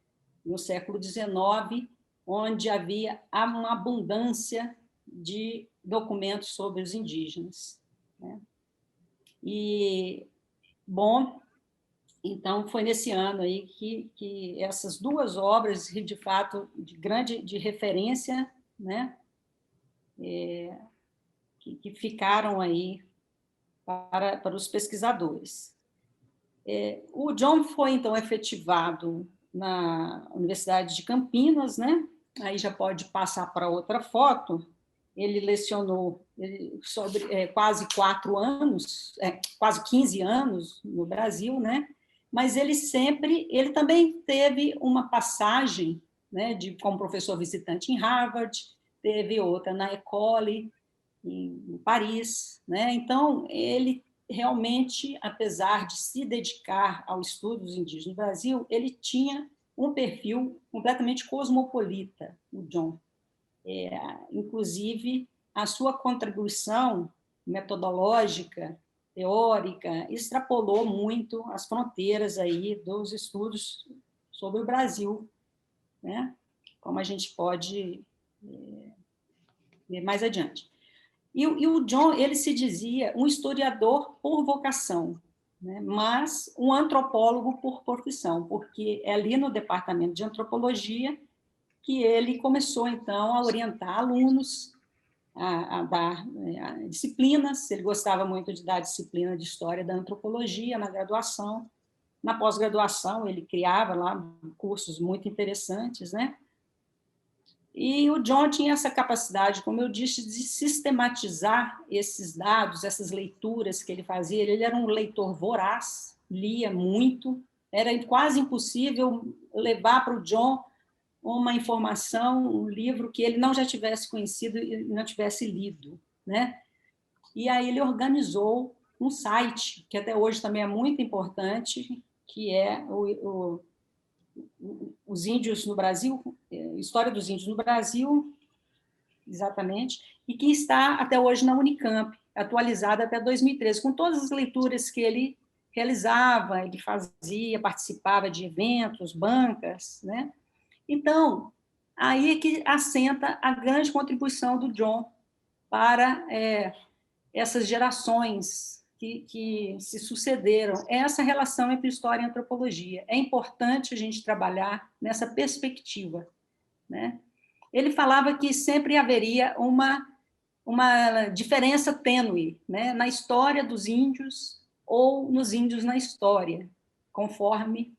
no século XIX, onde havia uma abundância de documentos sobre os indígenas, né? E, bom, então foi nesse ano aí que essas duas obras, de fato, de referência, né, que ficaram aí para os pesquisadores. O John foi, então, efetivado na Universidade de Campinas, né? Aí já pode passar para outra foto. Ele lecionou sobre quase 4 anos, quase 15 anos no Brasil, né? Mas ele também teve uma passagem, né, como professor visitante em Harvard, teve outra na École, em Paris, né? Então, ele realmente, apesar de se dedicar ao estudo dos indígenas no Brasil, ele tinha um perfil completamente cosmopolita, o John. Inclusive, a sua contribuição metodológica, teórica, extrapolou muito as fronteiras aí dos estudos sobre o Brasil, né? Como a gente pode ver mais adiante. E o John, ele se dizia um historiador por vocação, né? Mas um antropólogo por profissão, porque é ali no departamento de antropologia que ele começou, então, a orientar alunos, a dar disciplinas. Ele gostava muito de dar disciplina de história da antropologia na graduação. Na pós-graduação, ele criava lá cursos muito interessantes, né? E o John tinha essa capacidade, como eu disse, de sistematizar esses dados, essas leituras que ele fazia. Ele era um leitor voraz, lia muito, era quase impossível levar para o John uma informação, um livro que ele não já tivesse conhecido e não tivesse lido, né? E aí ele organizou um site, que até hoje também é muito importante, que é os índios no Brasil, História dos Índios no Brasil, exatamente, e que está até hoje na Unicamp, atualizada até 2013, com todas as leituras que ele realizava, ele fazia, participava de eventos, bancas, né? Então, aí é que assenta a grande contribuição do John para essas gerações que se sucederam, essa relação entre história e antropologia. É importante a gente trabalhar nessa perspectiva, né? Ele falava que sempre haveria uma diferença tênue, né, na história dos índios ou nos índios na história, conforme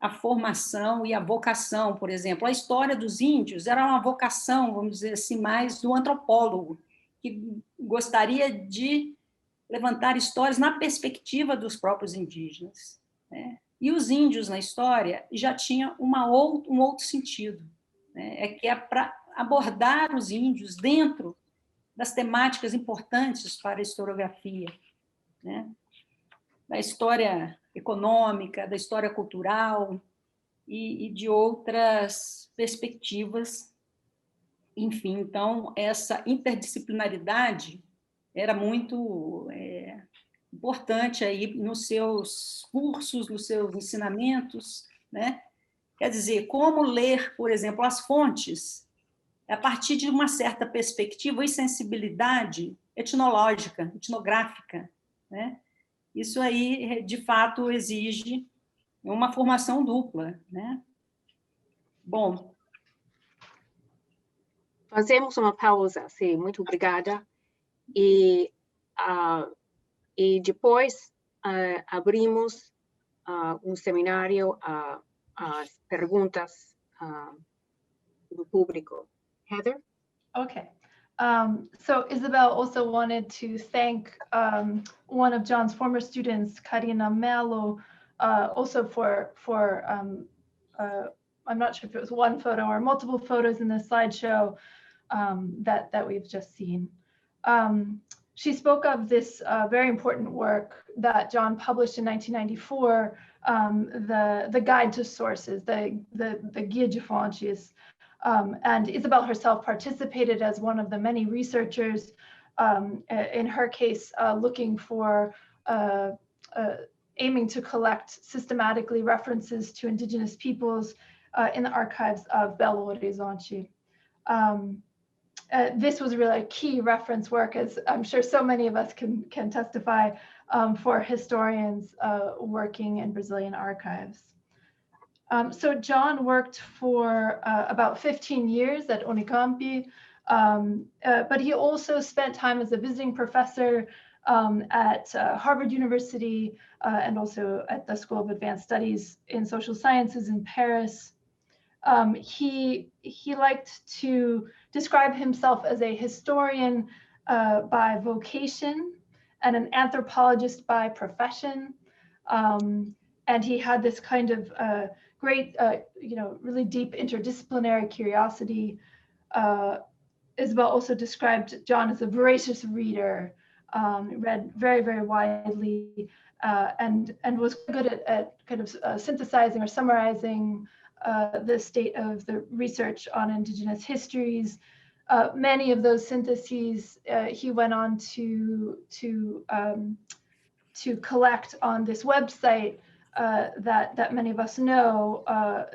a formação e a vocação, por exemplo. A história dos índios era uma vocação, vamos dizer assim, mais do antropólogo, que gostaria de levantar histórias na perspectiva dos próprios indígenas, né? E os índios na história já tinham um outro sentido, né? Que é para abordar os índios dentro das temáticas importantes para a historiografia, né? Da história econômica, da história cultural e de outras perspectivas. Enfim, então, essa interdisciplinaridade era muito importante aí nos seus cursos, nos seus ensinamentos, né? Quer dizer, como ler, por exemplo, as fontes a partir de uma certa perspectiva e sensibilidade etnológica, etnográfica, né? Isso aí, de fato, exige uma formação dupla, né? Bom. Fazemos uma pausa, sim, muito obrigada. E depois abrimos um seminário às perguntas do público. Heather? Okay. So Izabel also wanted to thank one of John's former students, Karina Mello, also for I'm not sure if it was one photo or multiple photos in the slideshow that we've just seen. She spoke of this very important work that John published in 1994, the Guide to Sources, the Guia de Fontes. And Izabel herself participated as one of the many researchers, in her case, looking for, aiming to collect systematically references to indigenous peoples in the archives of Belo Horizonte. This was really a key reference work, as I'm sure so many of us can testify, for historians working in Brazilian archives. So John worked for about 15 years at Unicamp, but he also spent time as a visiting professor at Harvard University and also at the School of Advanced Studies in Social Sciences in Paris. He liked to describe himself as a historian by vocation and an anthropologist by profession. And he had this kind of great, really deep interdisciplinary curiosity. Isabel also described John as a voracious reader, read very, very widely, and was good at kind of synthesizing or summarizing the state of the research on Indigenous histories. Many of those syntheses he went on to collect on this website that many of us know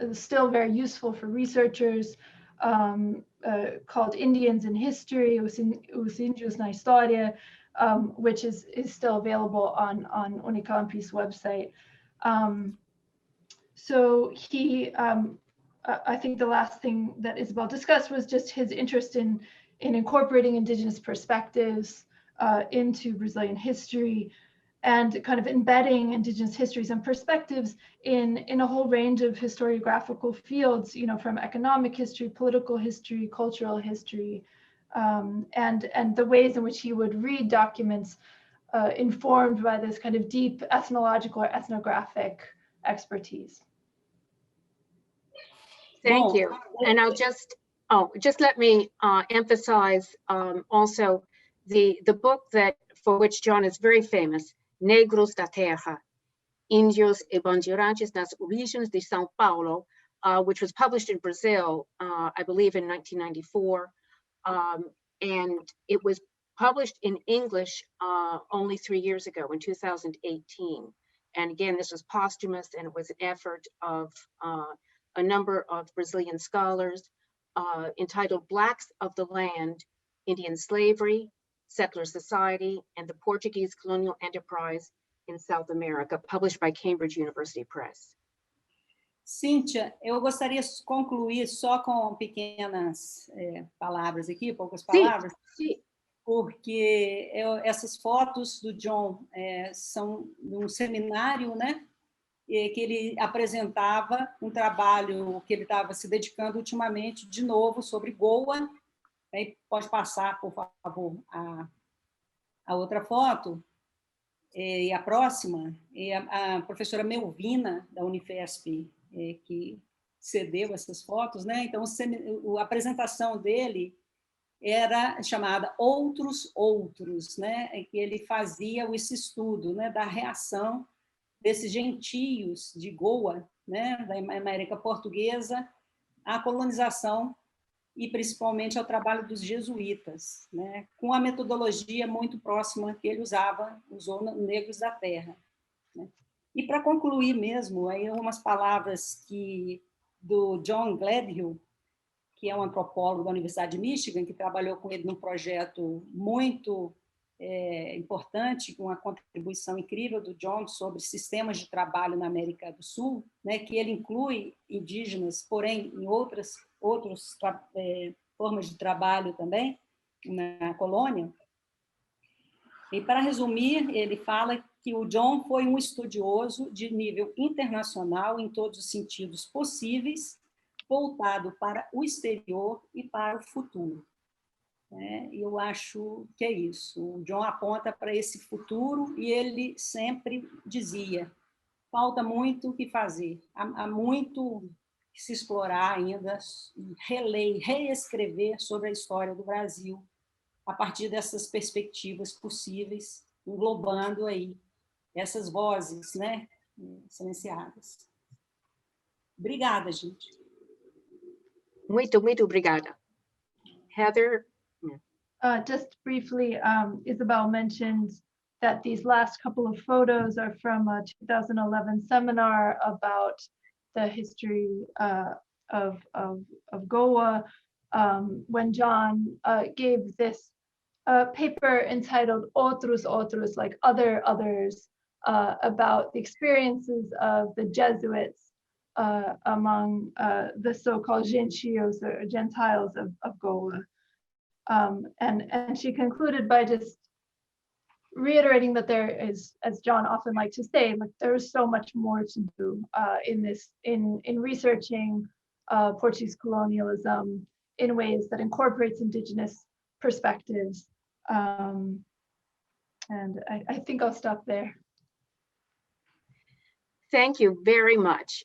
is still very useful for researchers, called Indians in History, Os Índios na História, which is still available on Unicamp's website. So he, I think the last thing that Izabel discussed was just his interest in incorporating Indigenous perspectives into Brazilian history, and kind of embedding Indigenous histories and perspectives in a whole range of historiographical fields, from economic history, political history, cultural history, and the ways in which he would read documents informed by this kind of deep ethnological or ethnographic expertise. Thank you. And I'll just let me emphasize also the book for which John is very famous, Negros da Terra, Índios e Bandeirantes nas Origens de São Paulo, which was published in Brazil, I believe in 1994. And it was published in English only 3 years ago, in 2018. And again, this was posthumous, and it was an effort of a number of Brazilian scholars, entitled Blacks of the Land, Indian Slavery, Settler Society, and the Portuguese Colonial Enterprise in South America, published by Cambridge University Press. Cíntia, eu gostaria de concluir só com pequenas palavras aqui, poucas palavras, sim. Porque essas fotos do John são de um seminário, né, que ele apresentava um trabalho que ele estava se dedicando ultimamente, de novo, sobre Goa. Pode passar, por favor, a outra foto. E a próxima é a professora Melvina, da Unifesp, que cedeu essas fotos, né? Então, a apresentação dele era chamada Outros, né? Que ele fazia esse estudo, né, da reação desses gentios de Goa, né, da América Portuguesa, à colonização e principalmente ao trabalho dos jesuítas, né, com a metodologia muito próxima que ele usou Negros da Terra. Né. E para concluir mesmo, aí umas palavras do John Gladhill, que é um antropólogo da Universidade de Michigan, que trabalhou com ele num projeto muito importante, com uma contribuição incrível do John sobre sistemas de trabalho na América do Sul, né, que ele inclui indígenas, porém em outras formas de trabalho também na colônia. E, para resumir, ele fala que o John foi um estudioso de nível internacional em todos os sentidos possíveis, voltado para o exterior e para o futuro. E eu acho que é isso. O John aponta para esse futuro e ele sempre dizia: falta muito o que fazer, há muito que se explorar ainda, reescrever sobre a história do Brasil a partir dessas perspectivas possíveis, englobando aí essas vozes, né, silenciadas. Obrigada, gente. Muito obrigada. Heather? Just briefly, Izabel mentioned that these last couple of photos are from a 2011 seminar about the history of Goa, when John gave this paper entitled Otros, like others, about the experiences of the Jesuits among the so-called gentios or Gentiles of Goa. And she concluded by just reiterating that there is, as John often liked to say, like there is so much more to do in researching Portuguese colonialism in ways that incorporates indigenous perspectives. And I think I'll stop there. Thank you very much.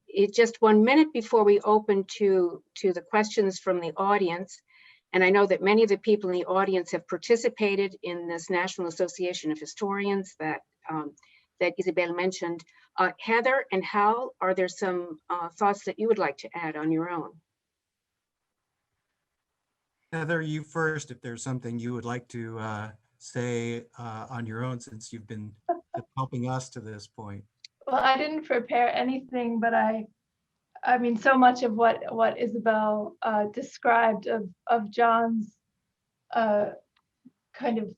It's just 1 minute before we open to the questions from the audience. And I know that many of the people in the audience have participated in this National Association of Historians that Izabel mentioned. Heather and Hal, are there some thoughts that you would like to add on your own? Heather, you first, if there's something you would like to say on your own, since you've been helping us to this point. Well, I didn't prepare anything, but I mean, so much of what Izabel described of John's kind of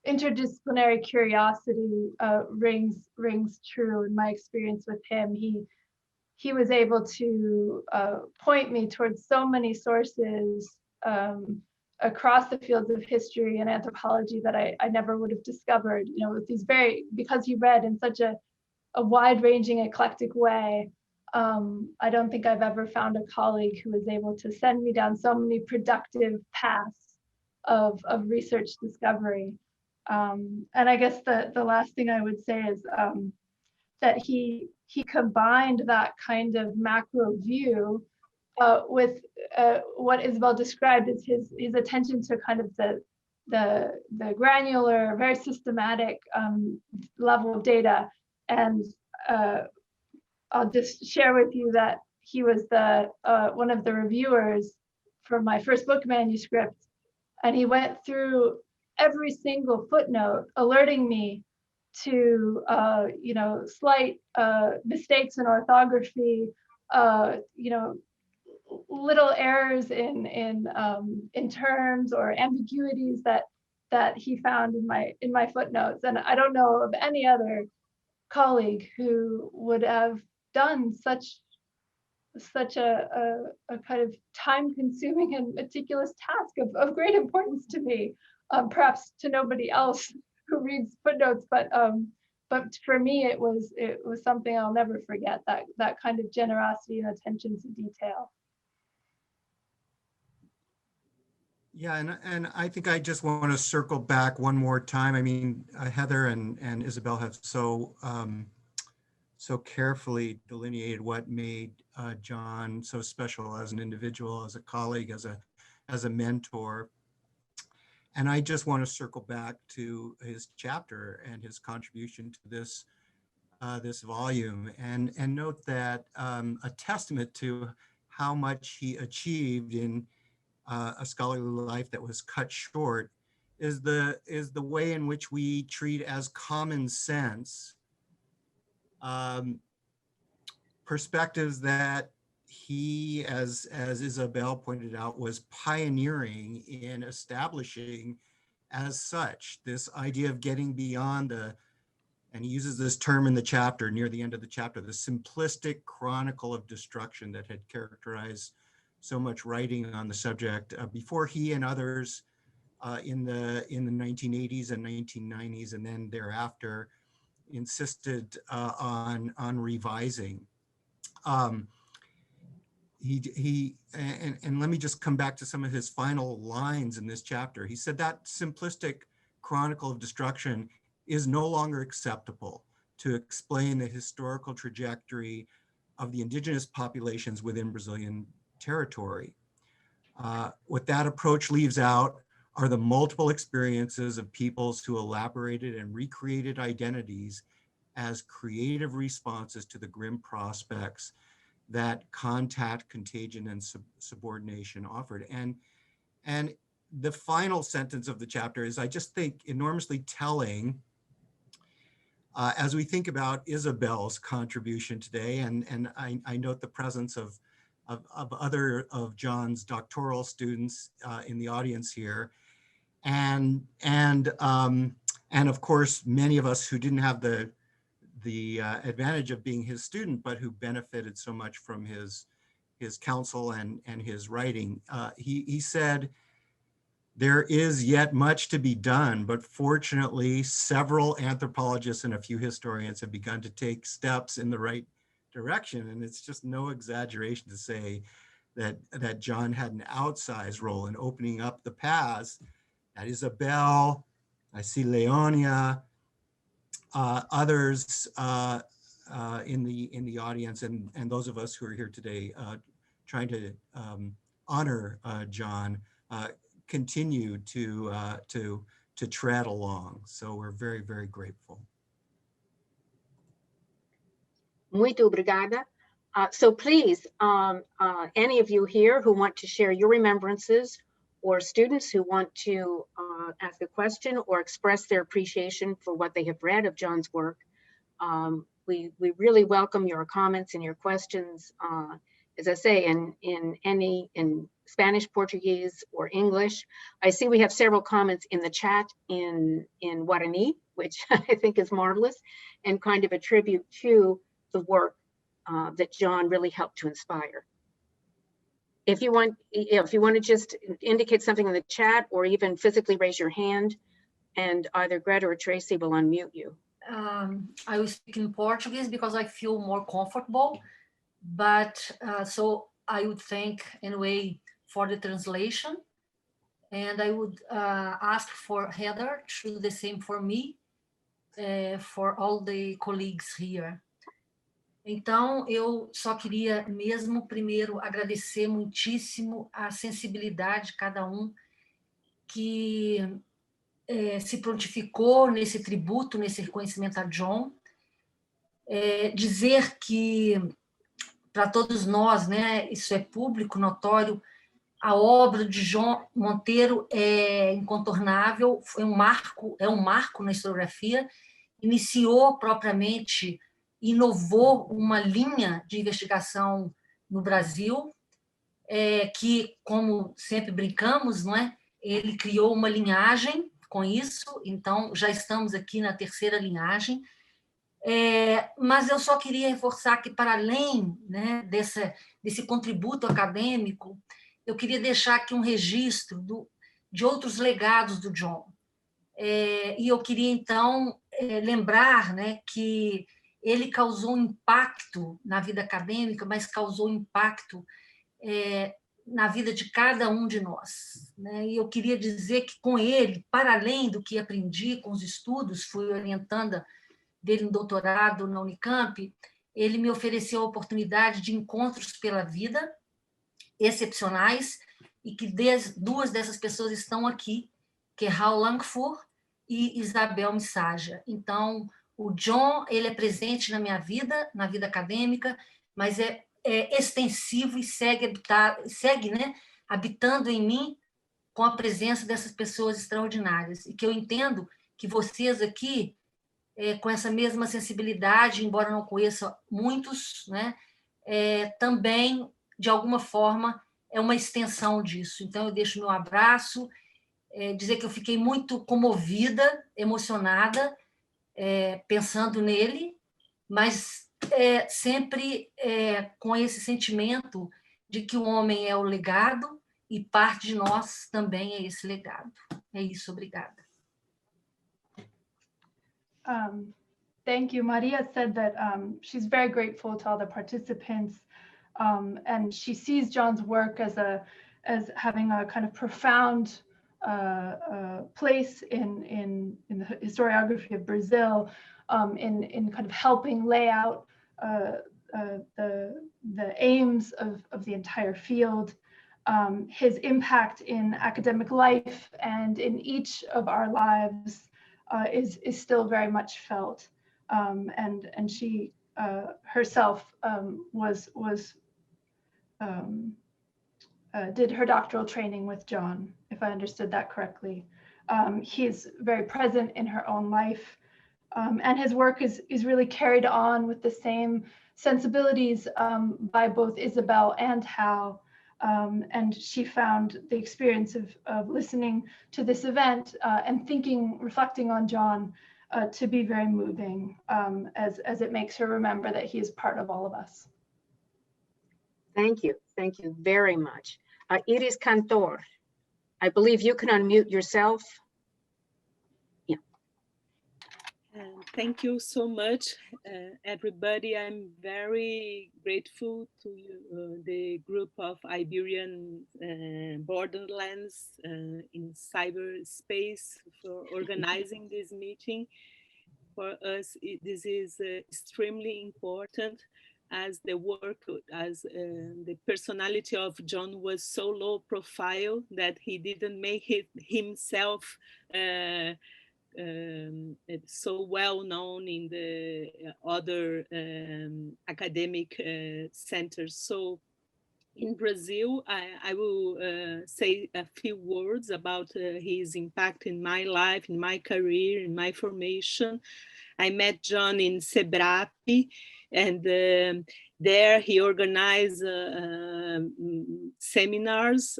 interdisciplinary curiosity rings true in my experience with him. He was able to point me towards so many sources across the fields of history and anthropology that I never would have discovered, you know, with these because he read in such a wide-ranging, eclectic way. I don't think I've ever found a colleague who was able to send me down so many productive paths of research discovery. And I guess the last thing I would say is that he combined that kind of macro view with what Izabel described as his attention to kind of the granular, very systematic level of data. And I'll just share with you that he was one of the reviewers for my first book manuscript, and he went through every single footnote, alerting me to you know, slight mistakes in orthography, you know, little errors in terms or ambiguities that he found in my footnotes. And I don't know of any other colleague who would have done such a kind of time-consuming and meticulous task of great importance to me, perhaps to nobody else who reads footnotes, but for me it was something I'll never forget, that kind of generosity and attention to detail. Yeah, and I think I just want to circle back one more time. I mean, Heather and Izabel have so carefully delineated what made John so special as an individual, as a colleague, as a mentor. And I just want to circle back to his chapter and his contribution to this volume, and note that a testament to how much he achieved in a scholarly life that was cut short is the way in which we treat as common sense perspectives that he, as Izabel pointed out, was pioneering in establishing as such, this idea of getting beyond and he uses this term in the chapter, near the end of the chapter, the simplistic chronicle of destruction that had characterized so much writing on the subject before he and others in the 1980s and 1990s, and then thereafter insisted on revising. And let me just come back to some of his final lines in this chapter. He said that simplistic chronicle of destruction is no longer acceptable to explain the historical trajectory of the indigenous populations within Brazilian territory. What that approach leaves out are the multiple experiences of peoples who elaborated and recreated identities as creative responses to the grim prospects that contact, contagion, and subordination offered. And the final sentence of the chapter is, I just think, enormously telling as we think about Izabel's contribution today, and I note the presence of other of John's doctoral students in the audience here, and of course many of us who didn't have the advantage of being his student, but who benefited so much from his counsel and his writing. He said, "There is yet much to be done, but fortunately, several anthropologists and a few historians have begun to take steps in the right direction." And it's just no exaggeration to say that John had an outsized role in opening up the paths that Izabel, I see Leonia, others in the audience, and those of us who are here today trying to honor John, continue to tread along. So we're very, very grateful. Muito obrigada. So please, any of you here who want to share your remembrances, or students who want to ask a question or express their appreciation for what they have read of John's work, we really welcome your comments and your questions. As I say, in Spanish, Portuguese, or English. I see we have several comments in the chat in Guarani, which I think is marvelous, and kind of a tribute to the work that John really helped to inspire. If you want to just indicate something in the chat, or even physically raise your hand, and either Greta or Tracy will unmute you. I will speak in Portuguese because I feel more comfortable, but so I would thank anyway for the translation, and I would ask for Heather to do the same for me, for all the colleagues here. Então, eu só queria mesmo primeiro agradecer muitíssimo a sensibilidade de cada um que se prontificou nesse tributo, nesse reconhecimento a John. Dizer que, para todos nós, né, isso é público, notório, a obra de John Monteiro é incontornável, é um marco na historiografia, iniciou propriamente, inovou uma linha de investigação no Brasil, que, como sempre brincamos, não é? Ele criou uma linhagem com isso, então já estamos aqui na terceira linhagem, mas eu só queria reforçar que, para além, né, desse contributo acadêmico, eu queria deixar aqui um registro de outros legados do John. E eu queria, então, lembrar, né, que ele causou um impacto na vida acadêmica, mas causou impacto na vida de cada um de nós, né? E eu queria dizer que, com ele, para além do que aprendi com os estudos, fui orientanda dele no doutorado na Unicamp, ele me ofereceu a oportunidade de encontros pela vida excepcionais, e que duas dessas pessoas estão aqui, que é Langfur e Izabel Missiagia. Então, o John, ele é presente na minha vida, na vida acadêmica, mas é extensivo e segue, né, habitando em mim com a presença dessas pessoas extraordinárias. E que eu entendo que vocês aqui, com essa mesma sensibilidade, embora não conheça muitos, né, também, de alguma forma, é uma extensão disso. Então, eu deixo meu abraço, dizer que eu fiquei muito comovida, emocionada, pensando nele, mas sempre com esse sentimento de que o homem é o legado e parte de nós também é esse legado. É isso, obrigada. Thank you. Maria said that she's very grateful to all the participants, and she sees John's work as having a kind of profound place in the historiography of Brazil, in kind of helping lay out the aims of the entire field. His impact in academic life and in each of our lives is still very much felt, and she herself did her doctoral training with John, if I understood that correctly. He's very present in her own life, and his work is really carried on with the same sensibilities by both Izabel and Hal. And she found the experience of listening to this event and reflecting on John to be very moving, as it makes her remember that he is part of all of us. Thank you very much. Iris Cantor, I believe you can unmute yourself. Yeah. Thank you so much, everybody. I'm very grateful to you, the group of Iberian Borderlands in Cyberspace, for organizing this meeting. For us, this is extremely important, as the work, as the personality of John was so low profile that he didn't make it himself so well known in the other academic centers. So in Brazil, I will say a few words about his impact in my life, in my career, in my formation. I met John in SEBRAP, and there he organized seminars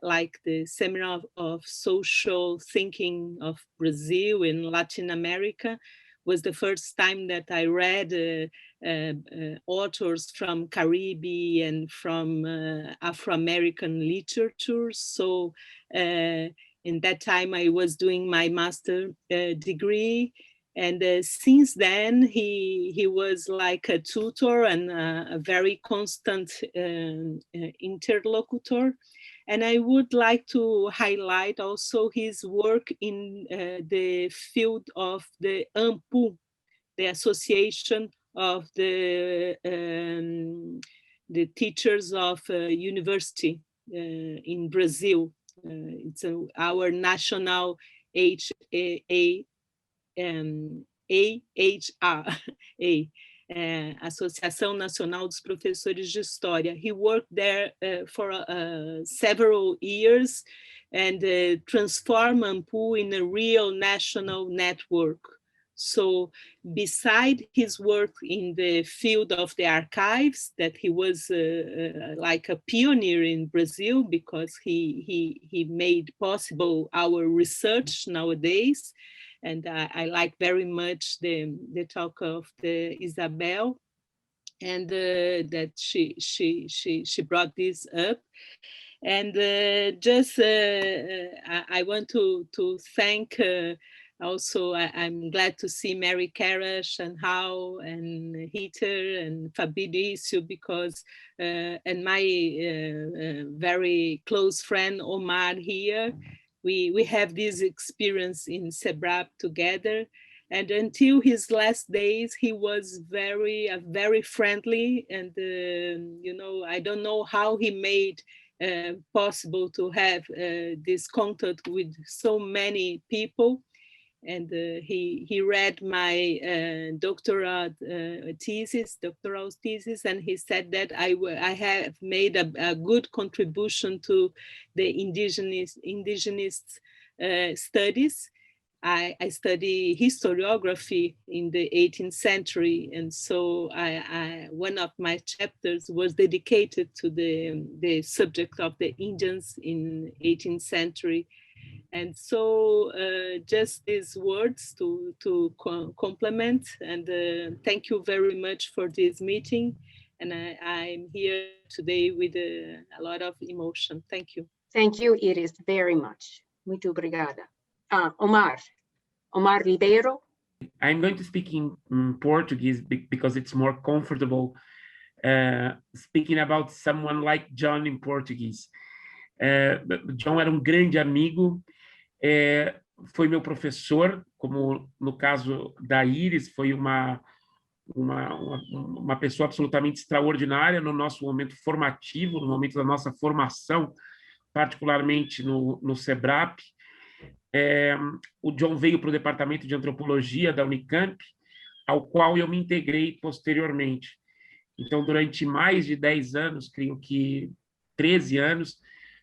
like the Seminar of Social Thinking of Brazil in Latin America. Was the first time that I read authors from Caribbean and from Afro-American literature. So in that time I was doing my master degree. And since then, he was like a tutor and a very constant interlocutor. And I would like to highlight also his work in the field of the AMPU, the Association of the Teachers of University in Brazil. It's our national Associação Nacional dos Professores de História. He worked there for several years and transformed AMPU in a real national network. So beside his work in the field of the archives, that he was like a pioneer in Brazil, because he made possible our research nowadays. And I like very much the talk of the Izabel, and that she brought this up. And I want to thank also, I'm glad to see Mary Karash and Hao and Heather and Fabricio, because and my very close friend Omar here. We have this experience in SEBRAP together, and until his last days, he was very friendly, and you know, I don't know how he made possible to have this contact with so many people. And he read my doctoral thesis, and he said that I have made a good contribution to the indigenous studies. I study historiography in the 18th century, and so one of my chapters was dedicated to the subject of the Indians in 18th century. And so just these words to complement, and thank you very much for this meeting. And I'm here today with a lot of emotion. Thank you. Thank you, Iris, very much. Muito obrigada. Omar Ribeiro. I'm going to speak in Portuguese because it's more comfortable speaking about someone like John in Portuguese. John era um grande amigo, foi meu professor, como no caso da Iris, foi uma pessoa absolutamente extraordinária no nosso momento formativo, no momento da nossa formação, particularmente no SEBRAP. O John veio para o departamento de antropologia da Unicamp, ao qual eu me integrei posteriormente. Então, durante mais de 10 anos, creio que 13 anos,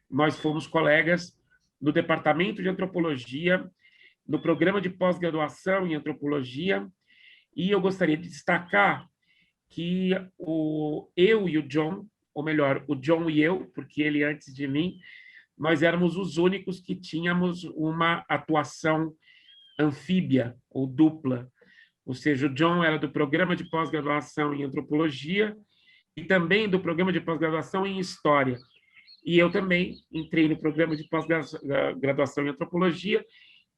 nós fomos colegas no departamento de antropologia, no programa de pós-graduação em antropologia, e eu gostaria de destacar que eu e o John, ou melhor, o John e eu, porque ele antes de mim, nós éramos os únicos que tínhamos uma atuação anfíbia ou dupla. Ou seja, o John era do programa de pós-graduação em antropologia e também do programa de pós-graduação em história. E eu também entrei no programa de pós-graduação em antropologia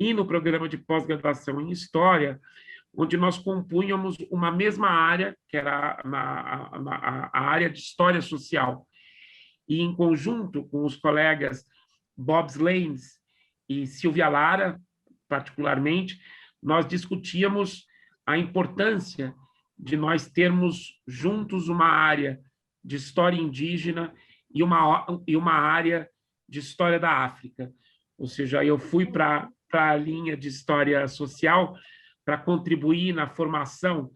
e no programa de pós-graduação em história, onde nós compunhamos uma mesma área, que era a área de história social. E, em conjunto com os colegas Bob Slanes e Silvia Lara, particularmente, nós discutíamos a importância de nós termos juntos uma área de história indígena e uma área de história da África. Ou seja, eu fui para a linha de história social para contribuir na formação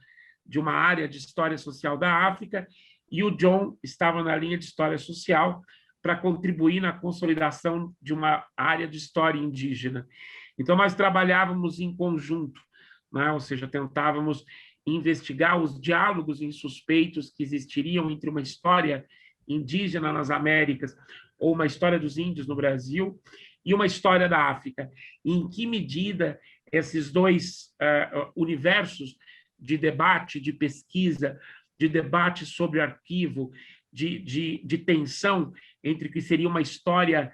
de uma área de história social da África, e o John estava na linha de história social para contribuir na consolidação de uma área de história indígena. Então, nós trabalhávamos em conjunto, né? Ou seja, tentávamos investigar os diálogos insuspeitos que existiriam entre uma história indígena nas Américas ou uma história dos índios no Brasil e uma história da África. E em que medida esses dois universos de debate, de pesquisa, de debate sobre arquivo, de tensão entre o que seria uma história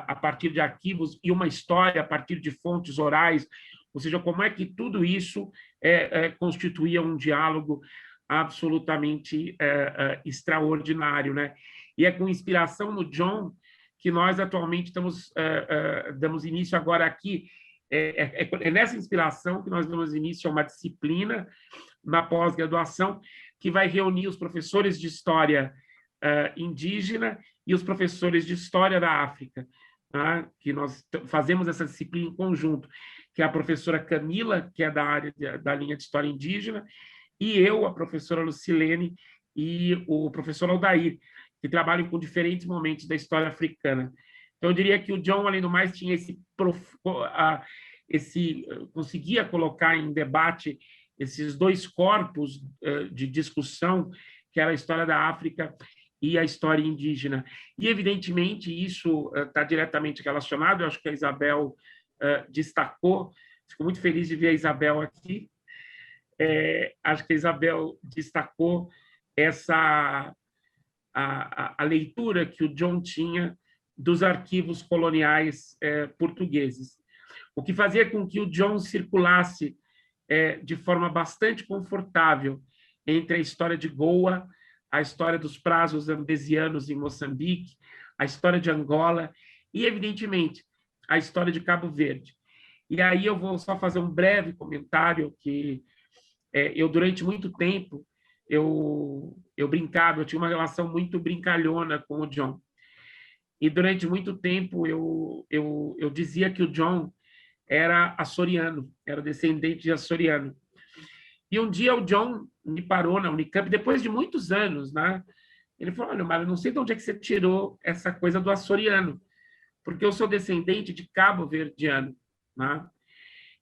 a partir de arquivos e uma história a partir de fontes orais, ou seja, como é que tudo isso constituía um diálogo absolutamente extraordinário, né? E é com inspiração no John que nós atualmente damos início agora aqui. É nessa inspiração que nós damos início a uma disciplina na pós-graduação que vai reunir os professores de história indígena e os professores de história da África, tá? Que nós fazemos essa disciplina em conjunto, que é a professora Camila, que é da área da linha de história indígena, e eu, a professora Lucilene, e o professor Aldair, que trabalham com diferentes momentos da história africana. Então, eu diria que o John, além do mais, tinha conseguia colocar em debate esses dois corpos de discussão, que era a história da África e a história indígena. E, evidentemente, isso está diretamente relacionado, eu acho que a Izabel destacou, fico muito feliz de ver a Izabel aqui, acho que a Izabel destacou a leitura que o John tinha dos arquivos coloniais portugueses, o que fazia com que o John circulasse de forma bastante confortável entre a história de Goa, a história dos prazos ambesianos em Moçambique, a história de Angola e, evidentemente, a história de Cabo Verde. E aí eu vou só fazer um breve comentário que eu, durante muito tempo, eu brincava, eu tinha uma relação muito brincalhona com o John. E, durante muito tempo, eu dizia que o John era açoriano, era descendente de açoriano. E um dia o John me parou na Unicamp, depois de muitos anos, né? Ele falou, olha, Mário, não sei de onde é que você tirou essa coisa do açoriano, porque eu sou descendente de cabo-verdiano, né?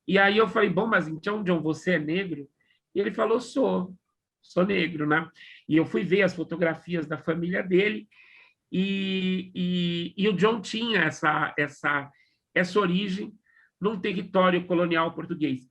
E aí eu falei, bom, mas então, John, você é negro? E ele falou, sou negro, né? E eu fui ver as fotografias da família dele, e o John tinha essa origem num território colonial português.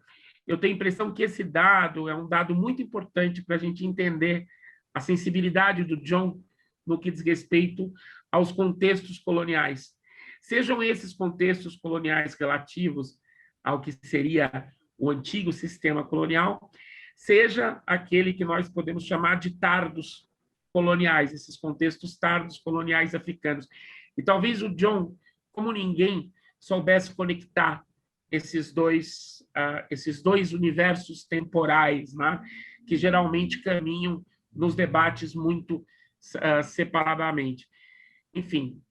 Eu tenho a impressão que esse dado é um dado muito importante para a gente entender a sensibilidade do John no que diz respeito aos contextos coloniais. Sejam esses contextos coloniais relativos ao que seria o antigo sistema colonial, seja aquele que nós podemos chamar de tardos coloniais, esses contextos tardos coloniais africanos. E talvez o John, como ninguém, soubesse conectar esses dois universos temporais, né, que geralmente caminham nos debates muito separadamente. Enfim,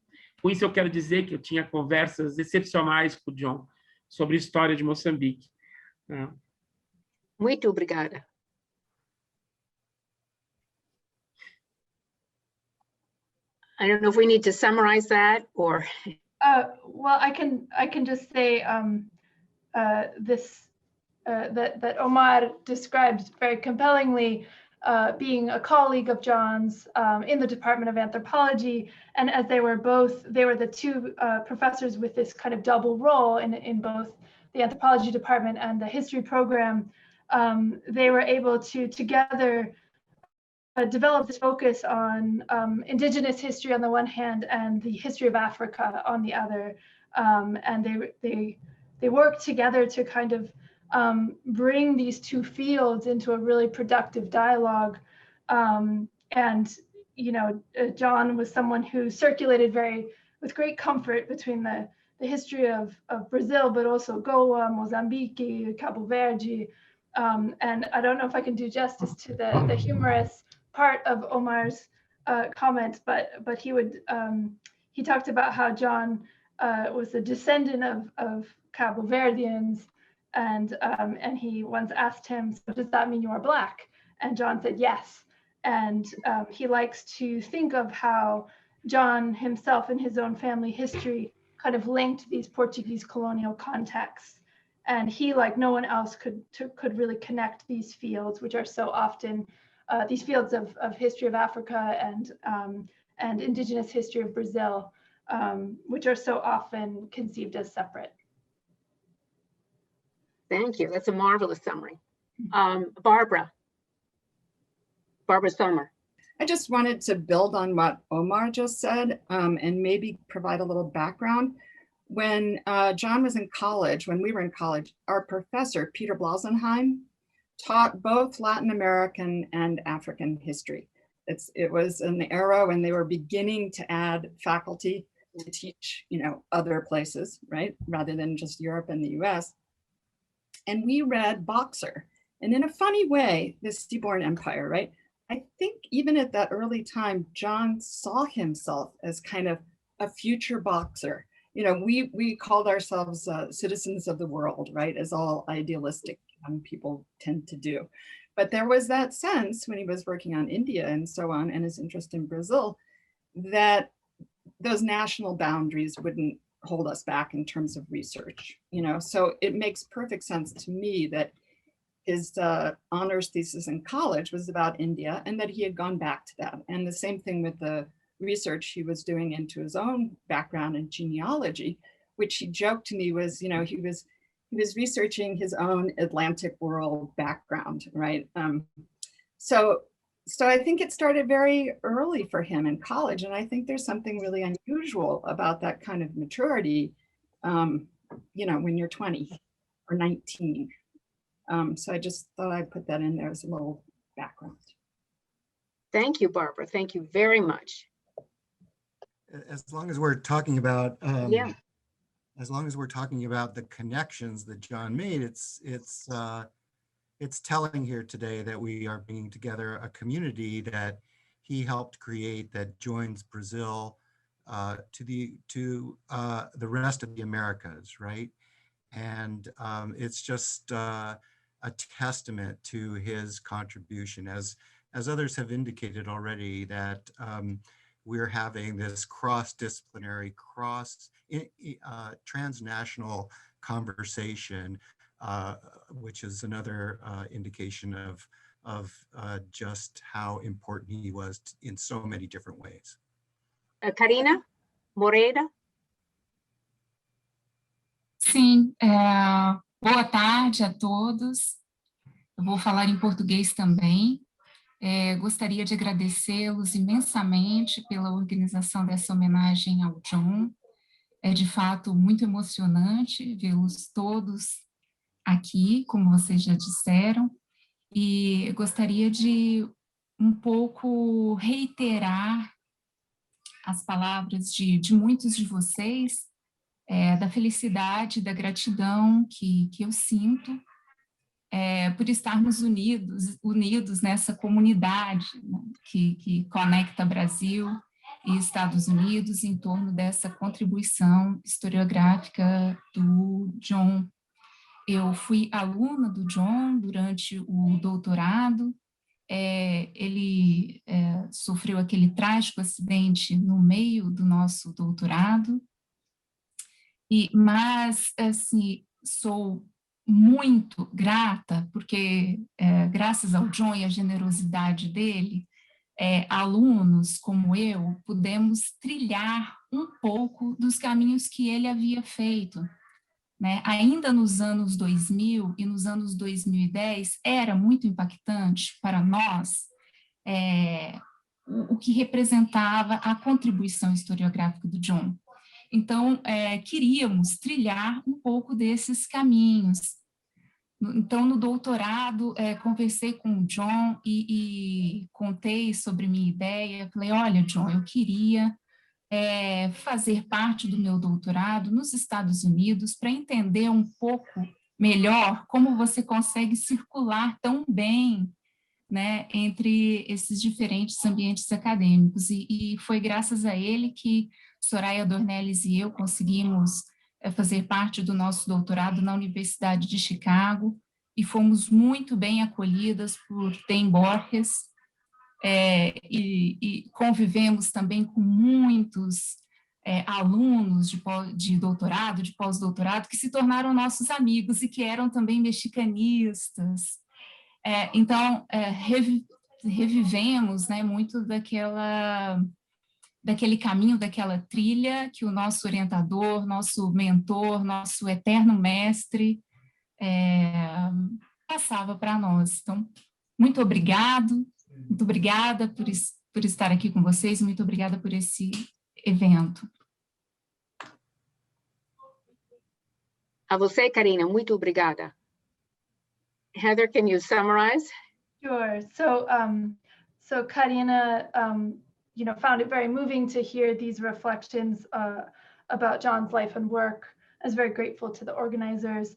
com isso eu quero dizer que eu tinha conversas excepcionais com o John sobre a história de Moçambique. Muito obrigada. I don't know if we need to summarize that or. Well, I can just say that Omar described very compellingly being a colleague of John's in the Department of Anthropology, and as they were the two professors with this kind of double role in both the anthropology department and the history program, they were able to together develop this focus on Indigenous history on the one hand and the history of Africa on the other, and they worked together to kind of bring these two fields into a really productive dialogue. And you know, John was someone who circulated with great comfort between the history of Brazil, but also Goa, Mozambique, Cabo Verde. And I don't know if I can do justice to the humorous part of Omar's comment, but he talked about how John was a descendant of Cabo Verdeans, and he once asked him, so does that mean you are Black? And John said yes. And he likes to think of how John himself in his own family history kind of linked these Portuguese colonial contexts. And he, like no one else, could really connect these fields, which are so often these fields of history of Africa and Indigenous history of Brazil, which are so often conceived as separate. Thank you. That's a marvelous summary. Barbara Sommer. I just wanted to build on what Omar just said and maybe provide a little background. When John was in college, when we were in college, our professor, Peter Blasenheim, taught both Latin American and African history. It was an era when they were beginning to add faculty to teach, you know, other places, right? Rather than just Europe and the US. And we read Boxer. And in a funny way, the Seaborn Empire, right? I think even at that early time, John saw himself as kind of a future Boxer. You know, we called ourselves citizens of the world, right? As all idealistic young people tend to do. But there was that sense when he was working on India and so on, and his interest in Brazil, that those national boundaries wouldn't hold us back in terms of research, you know? So it makes perfect sense to me that his honors thesis in college was about India and that he had gone back to that. And the same thing with the research he was doing into his own background in genealogy, which he joked to me was, you know, he was researching his own Atlantic world background, right? So I think it started very early for him in college. And I think there's something really unusual about that kind of maturity, you know, when you're 20 or 19. So I just thought I'd put that in there as a little background. Thank you, Barbara. Thank you very much. As long as we're talking about, Yeah. as long as we're talking about the connections that John made, it's telling here today that we are bringing together a community that he helped create that joins Brazil to the rest of the Americas, right? And it's just a testament to his contribution, as others have indicated already, that we're having this cross-disciplinary, transnational conversation, which is another indication of just how important he was in so many different ways. Karina Moreira? Sim, boa tarde a todos. Eu vou falar em português também. Gostaria de agradecê-los imensamente pela organização dessa homenagem ao John. É de fato muito emocionante vê-los todos aqui, como vocês já disseram, e gostaria de um pouco reiterar as palavras de muitos de vocês, da felicidade, da gratidão que eu sinto por estarmos unidos nessa comunidade, né, que conecta Brasil e Estados Unidos em torno dessa contribuição historiográfica do John. Eu fui aluna do John durante o doutorado. Ele sofreu aquele trágico acidente no meio do nosso doutorado, mas assim, sou muito grata, porque graças ao John e à generosidade dele, alunos como eu pudemos trilhar um pouco dos caminhos que ele havia feito, né? Ainda nos anos 2000 e nos anos 2010, era muito impactante para nós o que representava a contribuição historiográfica do John. Então, queríamos trilhar um pouco desses caminhos. Então, no doutorado, conversei com o John e contei sobre minha ideia. Falei, olha, John, eu queria fazer parte do meu doutorado nos Estados Unidos para entender um pouco melhor como você consegue circular tão bem, né, entre esses diferentes ambientes acadêmicos. E foi graças a ele que Soraya Dornelles e eu conseguimos fazer parte do nosso doutorado na Universidade de Chicago e fomos muito bem acolhidas por Tem Borges, e convivemos também com muitos alunos de doutorado, de pós-doutorado, que se tornaram nossos amigos e que eram também mexicanistas. Então, revivemos, né, muito daquele caminho, daquela trilha que o nosso orientador, nosso mentor, nosso eterno mestre passava para nós. Então, muito obrigada por estar aqui com vocês, muito obrigada por esse evento. A você, Karina, muito obrigada. Heather, can you summarize? Sure. So Karina, found it very moving to hear these reflections about John's life and work. I was very grateful to the organizers.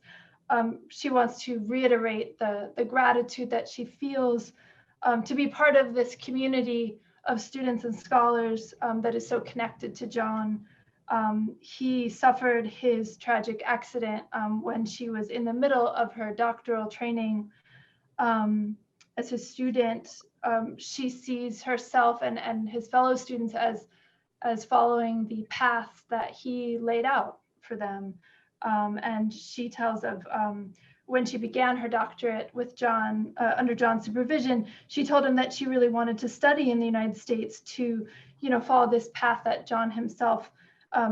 She wants to reiterate the gratitude that she feels to be part of this community of students and scholars that is so connected to John. He suffered his tragic accident when she was in the middle of her doctoral training. As a student, she sees herself and his fellow students as following the path that he laid out for them. And she tells of when she began her doctorate with John, under John's supervision, she told him that she really wanted to study in the United States to, follow this path that John himself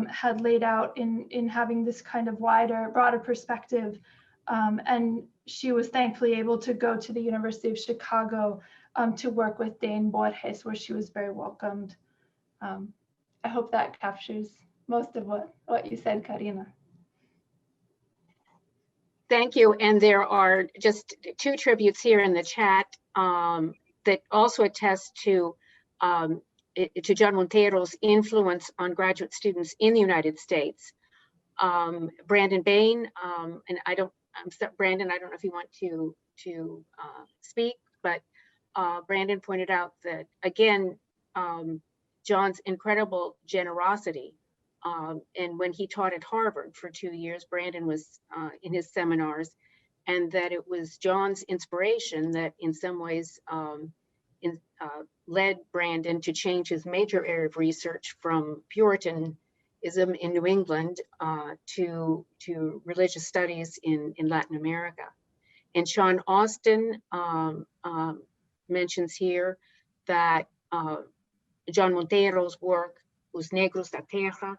had laid out in having this kind of broader perspective. And she was thankfully able to go to the University of Chicago to work with Dane Borges, where she was very welcomed. I hope that captures most of what you said, Karina. Thank you. And there are just 2 tributes here in the chat that also attest to John Monteiro's influence on graduate students in the United States. Brandon Bain, and Brandon, I don't know if you want to speak, but Brandon pointed out that, again, John's incredible generosity And when he taught at Harvard for 2 years, Brandon was in his seminars, and that it was John's inspiration that in some ways led Brandon to change his major area of research from Puritanism in New England to religious studies in Latin America. And Sean Austin mentions here that John Monteiro's work, Os Negros da Terra,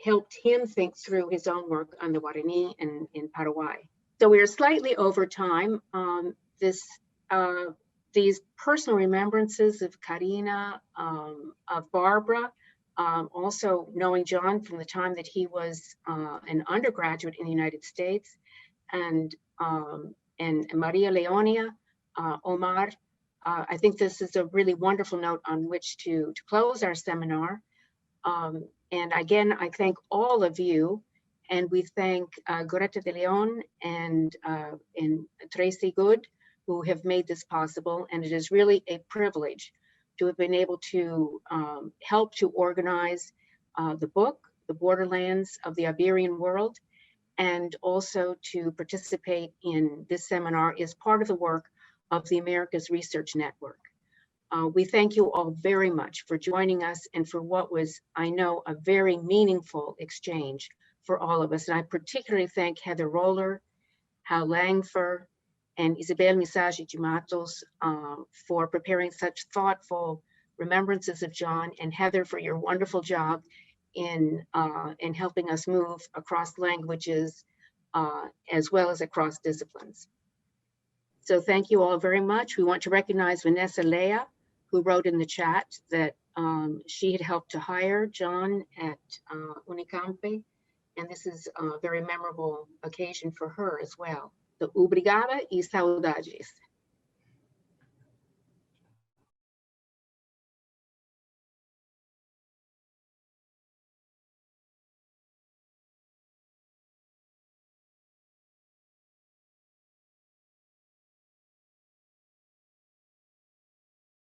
helped him think through his own work on the Guarani in Paraguay. So we are slightly over time. These personal remembrances of Karina, of Barbara, also knowing John from the time that he was an undergraduate in the United States, and Maria Leonia, Omar. I think this is a really wonderful note on which to close our seminar. And again, I thank all of you, and we thank Greta de Leon and Tracy Good, who have made this possible. And it is really a privilege to have been able to help to organize the book, The Borderlands of the Iberian World, and also to participate in this seminar as part of the work of the Americas Research Network. We thank you all very much for joining us and for what was, I know, a very meaningful exchange for all of us. And I particularly thank Heather Roller, Hal Langfur, and Izabel Missiagia de Matos for preparing such thoughtful remembrances of John, and Heather for your wonderful job in helping us move across languages as well as across disciplines. So thank you all very much. We want to recognize Vanessa Lea, who wrote in the chat that she had helped to hire John at Unicamp, and this is a very memorable occasion for her as well. So, obrigada e saudades.